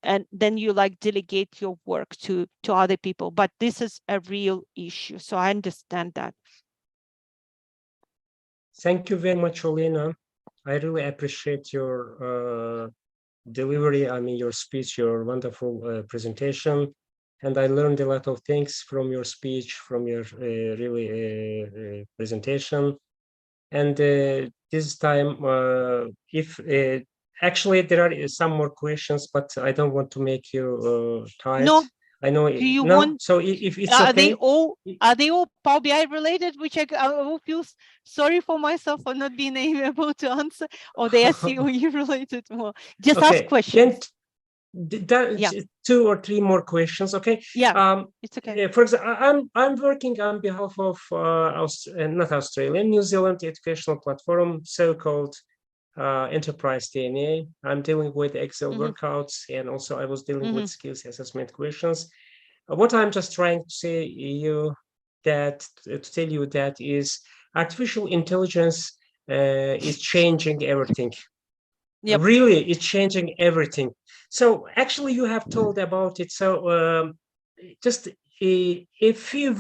B: you like delegate your work to other people. But this is a real issue. So I understand that.
A: Thank you very much, Olena. I really appreciate your delivery. I mean, your speech, your wonderful presentation. And I learned a lot of things from your speech, from your really presentation. And this time, if actually there are some more questions, but I don't want to make you tired.
B: No.
A: I know.
B: Do you
A: no?
B: want?
A: So if it's
B: are
A: okay.
B: Are they all Power BI related? Which I will feel sorry for myself for not being able to answer, or they are CoE related more. Just ask questions.
A: Then 2 or 3 more questions, okay?
B: Yeah, it's okay.
A: For example, I'm working on behalf of not Australia, New Zealand educational platform, so-called Enterprise DNA. I'm dealing with Excel workouts, and also I was dealing with skills assessment questions. What I'm just trying to say to tell you that is artificial intelligence is changing everything.
B: Yep.
A: Really, it's changing everything. So actually, you have told about it. So just a few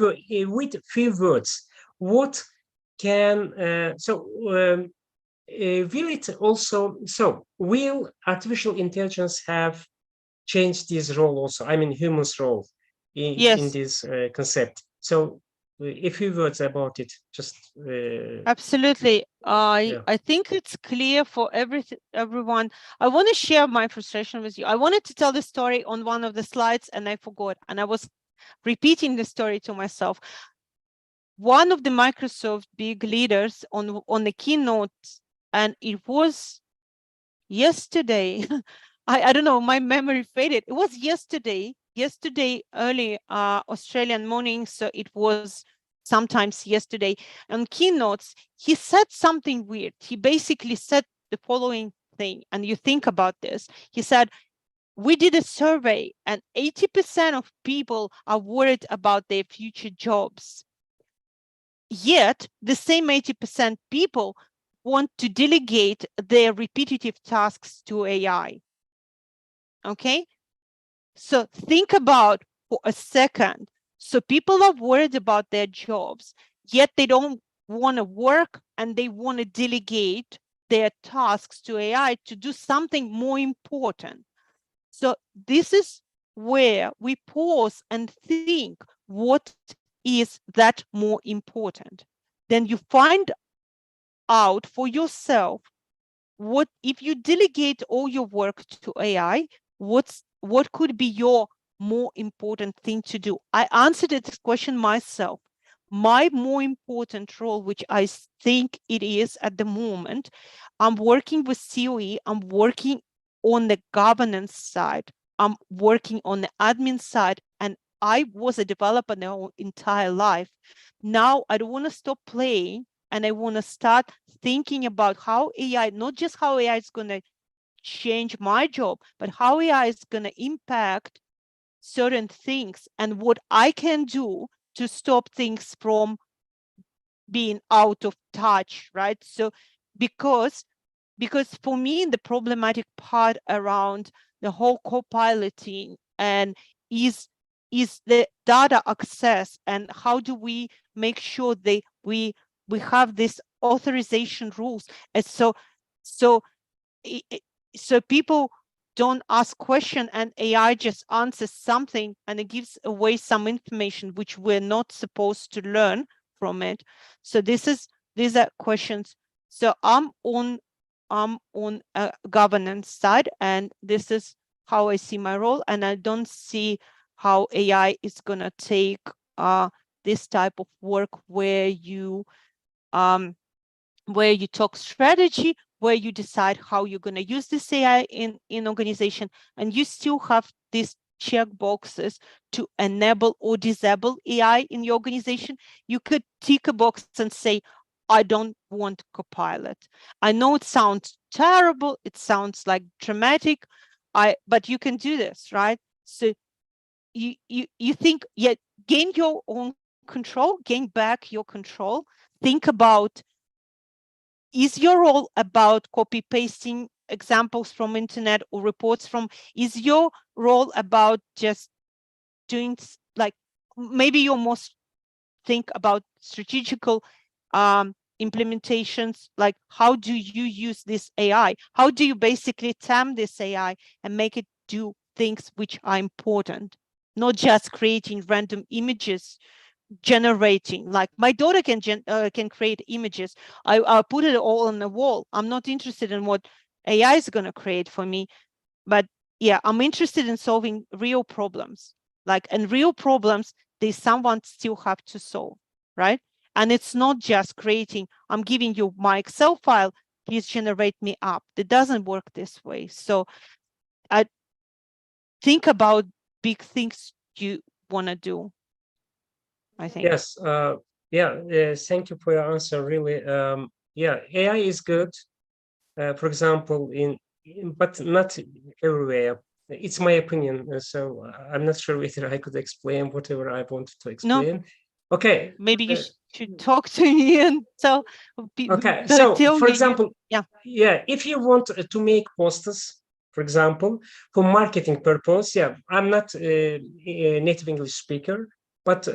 A: with few words, what can will it also, so will artificial intelligence have changed this role also? I mean, humans' role in
B: Yes,
A: this concept. So a few words about it, just
B: absolutely.
A: yeah.
B: I think it's clear for everyone. I want to share my frustration with you. I wanted to tell the story on one of the slides and I forgot, and I was repeating the story to myself. One of the Microsoft big leaders on the keynote, and it was yesterday. I don't know, my memory faded. It was yesterday early Australian morning, so it was sometimes yesterday. On keynotes, he said something weird. He basically said the following thing, and you think about this. He said, we did a survey and 80% of people are worried about their future jobs. Yet the same 80% people want to delegate their repetitive tasks to AI. Okay, so think about for a second. So people are worried about their jobs, yet they don't want to work and they want to delegate their tasks to AI to do something more important. So this is where we pause and think, what is that more important? Then you find out for yourself, what if you delegate all your work to AI, what could be your more important thing to do? I answered this question myself. My more important role, which I think it is at the moment, I'm working with CoE, I'm working on the governance side, I'm working on the admin side, and I was a developer my entire life. Now I don't want to stop playing, and I want to start thinking about how AI, not just how AI is going to change my job, but how AI is going to impact certain things and what I can do to stop things from being out of touch, right? So because for me, the problematic part around the whole co-piloting and is the data access, and how do we make sure we have this authorization rules. And so so people don't ask question and AI just answers something and it gives away some information which we're not supposed to learn from it. So these are questions. So I'm on a governance side, and this is how I see my role, and I don't see how AI is gonna take this type of work where you talk strategy, where you decide how you're going to use this AI in organization, and you still have these check boxes to enable or disable AI in your organization. You could tick a box and say, I don't want Copilot. I know it sounds terrible, it sounds like dramatic, but you can do this, right? So you think, yeah, gain your own control, gain back your control. Think about, is your role about copy pasting examples from internet or reports from, is your role about just doing, like, maybe you're most think about strategical implementations, like how do you use this AI? How do you basically tam this AI and make it do things which are important, not just creating random images, generating, like my daughter can create images. I'll put it all on the wall. I'm not interested in what AI is going to create for me, but yeah, I'm interested in solving real problems. Like, and real problems, there's someone still have to solve, right? And it's not just creating, I'm giving you my Excel file, please generate me up. It doesn't work this way. So I think about big things you want to do, I think.
A: Yes, thank you for your answer. Really, yeah, AI is good. For example, but not everywhere. It's my opinion, so I'm not sure whether I could explain whatever I wanted to
B: No,
A: explain. Okay.
B: Maybe you should talk to me and tell.
A: Okay. So, for
B: you,
A: example,
B: yeah.
A: if you want to make posters, for example, for marketing purpose, I'm not a native English speaker, but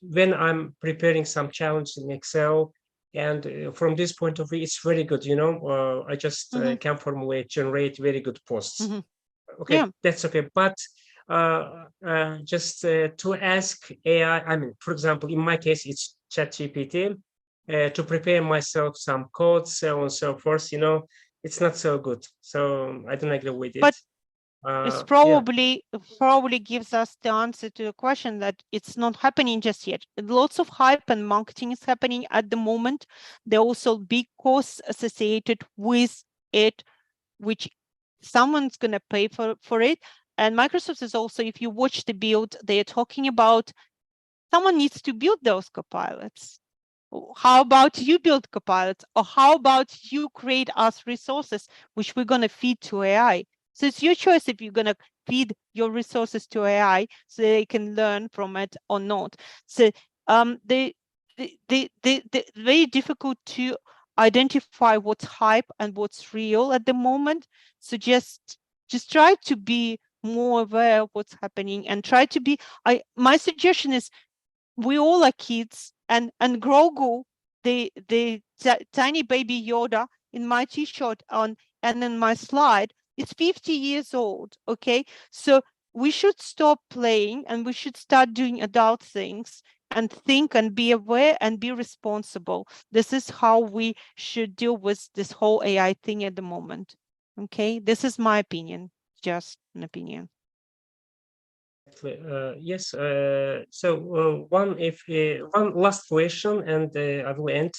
A: when I'm preparing some challenge in Excel, and from this point of view, it's very good. I just can formulate, generate very good posts. Okay,
B: Yeah.
A: that's okay. But just to ask AI, I mean, for example, in my case, it's ChatGPT, to prepare myself some code, so on and so forth, it's not so good. So I don't agree with it.
B: But it's
A: Yeah.
B: probably gives us the answer to the question that it's not happening just yet. Lots of hype and marketing is happening at the moment. There are also big costs associated with it, which someone's going to pay for it. And Microsoft is also, if you watch the build, they're talking about someone needs to build those copilots. How about you build copilots? Or how about you create us resources, which we're going to feed to AI? So it's your choice if you're going to feed your resources to AI so they can learn from it or not. So they very difficult to identify what's hype and what's real at the moment. So just try to be more aware of what's happening and try to be. My suggestion is we all are kids, and Grogu, the tiny baby Yoda in my t-shirt on and in my slide, is 50 years old. Okay, so we should stop playing and we should start doing adult things and think and be aware and be responsible. This is how we should deal with this whole AI thing at the moment. Okay, this is my opinion, just an opinion.
A: Yes. So one last question, and I will end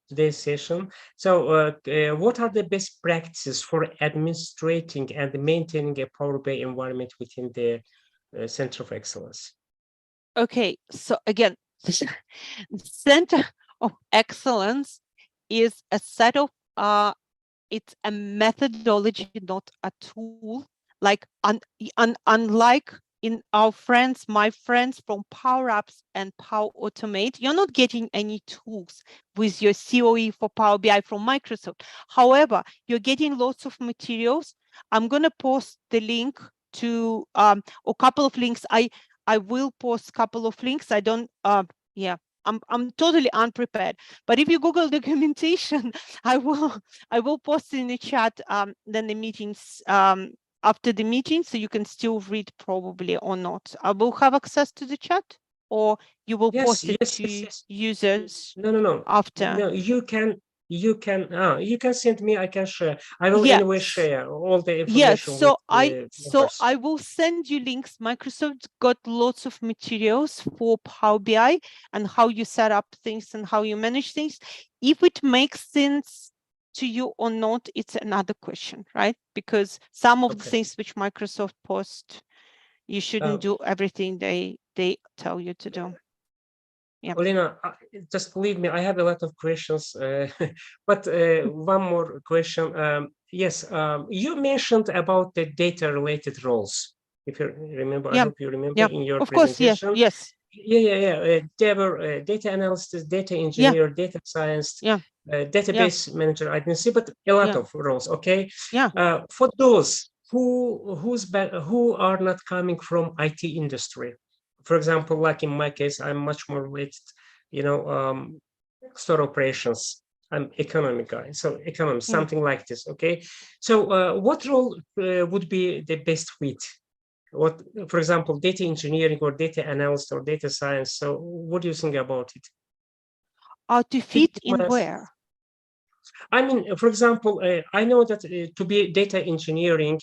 A: today's session. So, what are the best practices for administrating and maintaining a PowerBI environment within the Center of Excellence?
B: Okay, so again, the Center of Excellence is a set of it's a methodology, not a tool. Like unlike in my friends from Power Apps and Power Automate, you're not getting any tools with your CoE for Power BI from Microsoft. However, you're getting lots of materials. I'm going to post the link to a couple of links. I will post a couple of links. I don't, I'm totally unprepared. But if you Google documentation, I will post in the chat then the meetings after the meeting, so you can still read probably or not. I will have access to the chat, or you will post it to users.
A: No.
B: After.
A: No, you can send me. I can share. I will anyway share all the information.
B: Yes, so
A: with
B: I will send you links. Microsoft got lots of materials for Power BI and how you set up things and how you manage things. If it makes sense to you or not, it's another question, right? Because some of the things which Microsoft post, you shouldn't do everything they tell you to do. Yeah.
A: Olena, just believe me, I have a lot of questions, but one more question. Yes, you mentioned about the data-related roles. If you remember, I hope you remember in your presentation.
B: Course, yes.
A: There were data analyst, data engineer, data science, database manager. I didn't see, but a lot of roles. Okay. For those who are not coming from IT industry, for example, like in my case, I'm much more related, store operations. I'm economic guy, so economy, something like this. Okay, so what role would be the best fit? What, for example, data engineering or data analyst or data science? So, what do you think about it?
B: To fit in where?
A: I mean, for example, I know that to be data engineering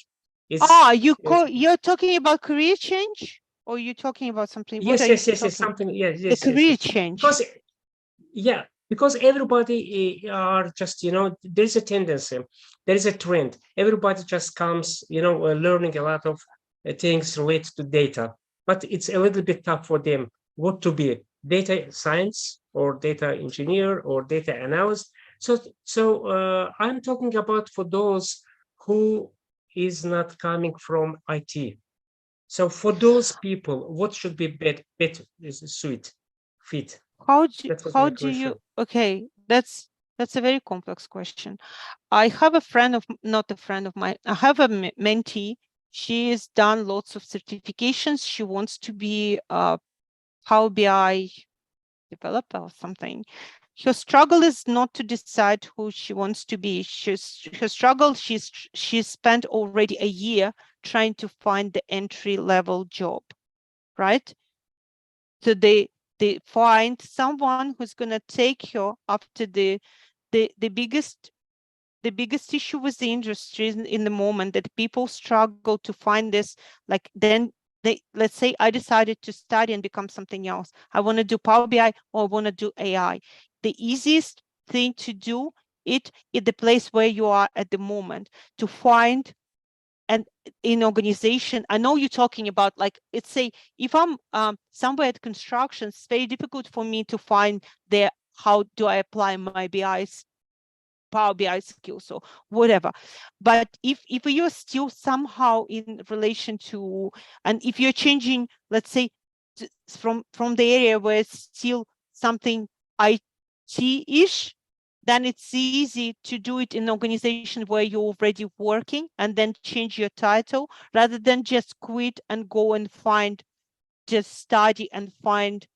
A: is.
B: You're talking about career change, or you're talking about something?
A: Yes, something. Yes,
B: the career change.
A: Because everybody are just, there's a tendency, there is a trend. Everybody just comes, learning a lot of things related to data, but it's a little bit tough for them what to be, data science or data engineer or data analyst. So I'm talking about for those who is not coming from IT. So for those people, what should be better suit fit?
B: How
A: That was my
B: do you,
A: question.
B: okay, that's a very complex question. I have a friend of, not a friend of mine, I have a mentee. She has done lots of certifications. She wants to be a Power BI developer or something. Her struggle is not to decide who she wants to be. Her struggle, she's spent already a year trying to find the entry level job, right? So they find someone who's going to take her after the biggest issue with the industry in the moment, that people struggle to find this. Like, then let's say I decided to study and become something else. I want to do Power BI or I want to do AI. The easiest thing to do it in the place where you are at the moment, to find. And in organization, I know you're talking about, like, let's say if I'm somewhere at construction, it's very difficult for me to find there, how do I apply my Power BI skills or whatever. But if you're still somehow in relation to, and if you're changing, let's say, from the area where it's still something IT-ish, then it's easy to do it in an organization where you're already working, and then change your title, rather than just quit and go and just study and find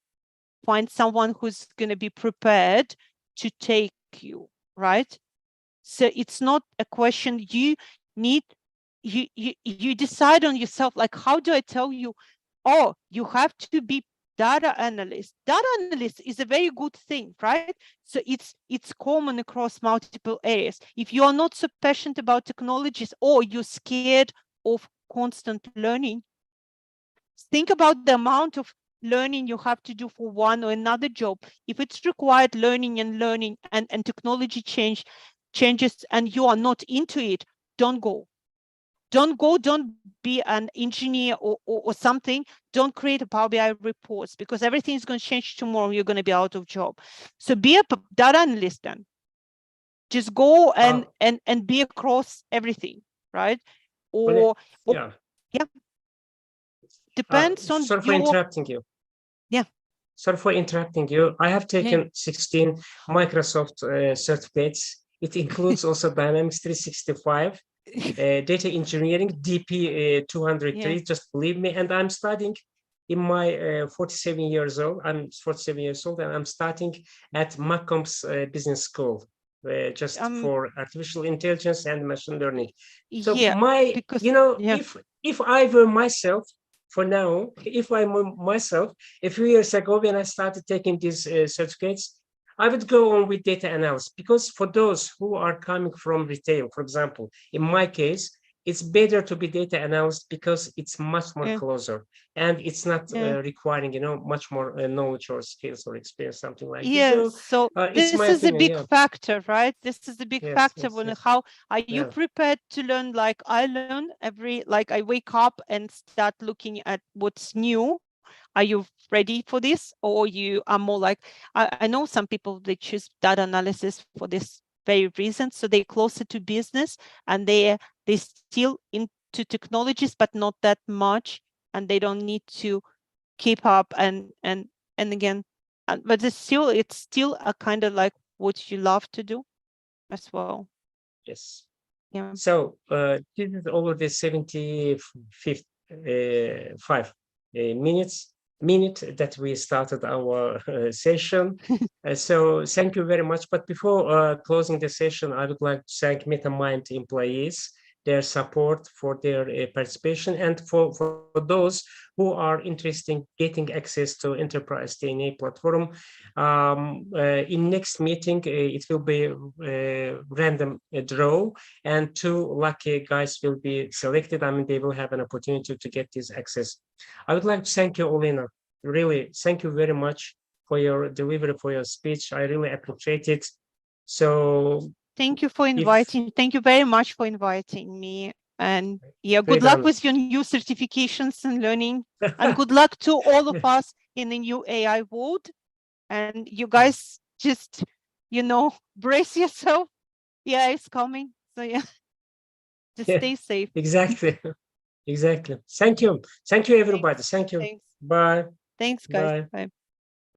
B: someone who's going to be prepared to take you, right? So it's not a question. You need, you decide on yourself, like, how do I tell you, oh, you have to be data analyst. Data analyst is a very good thing, right? So it's common across multiple areas. If you are not so passionate about technologies, or you're scared of constant learning, think about the amount of learning you have to do for one or another job. If it's required learning and technology changes and you are not into it, don't go. Don't be an engineer or something. Don't create a Power BI reports, because everything is going to change tomorrow. You're going to be out of job. So be a data analyst then. Just go and be across everything, right? Or
A: yeah.
B: yeah, depends on
A: Sorry for
B: your,
A: interrupting you.
B: yeah.
A: Sorry for interrupting you. I have taken
B: Yeah.
A: 16 Microsoft certificates. It includes also Dynamics 365, data engineering, DP 203,
B: Yeah.
A: just believe me. And I'm studying in my 47 years old. I'm 47 years old, and I'm starting at Maccomb's Business School, just for artificial intelligence and machine learning. So
B: Yeah,
A: my,
B: because yeah.
A: if I were myself, for now, if I'm myself, a few years ago when I started taking these certificates, I would go on with data analysis, because for those who are coming from retail, for example, in my case, it's better to be data analyst because it's much more
B: Yeah.
A: closer, and it's not
B: Yeah.
A: requiring, much more knowledge or skills or experience, something like this.
B: Yeah,
A: So
B: so
A: it's
B: this
A: my
B: is a
A: opinion.
B: big
A: Yeah.
B: factor, right? This is a big
A: Yes.
B: factor
A: Yes.
B: when
A: Yes.
B: how are you
A: Yeah.
B: prepared to learn? Like I learn like I wake up and start looking at what's new. Are you ready for this? Or you are more like, I know some people, they choose data analysis for this very reason. So they're closer to business, and they still into technologies, but not that much. And they don't need to keep up and again, but it's still a kind of like what you love to do as well.
A: Yes.
B: Yeah.
A: So this is already 75 minute that we started our session. So thank you very much. But before closing the session, I would like to thank MetaMind employees, their support, for their participation, and for those who are interested in getting access to Enterprise DNA platform. In next meeting, it will be random draw, and two lucky guys will be selected. I mean, they will have an opportunity to get this access. I would like to thank you, Olena. Really, thank you very much for your delivery, for your speech. I really appreciate it. So
B: Thank you for
A: if
B: inviting. Thank you very much for inviting me. And yeah, good
A: great
B: luck
A: honor.
B: with your new certifications and learning. And good luck to all of us in the new AI world. And you guys just, brace yourself. Yeah, it's coming. So yeah, just
A: Yeah,
B: stay safe.
A: exactly. Exactly. Thank you. Thank you, everybody.
B: Thanks.
A: Thank you.
B: Thanks.
A: Bye.
B: Thanks, guys.
A: Bye.
B: Bye.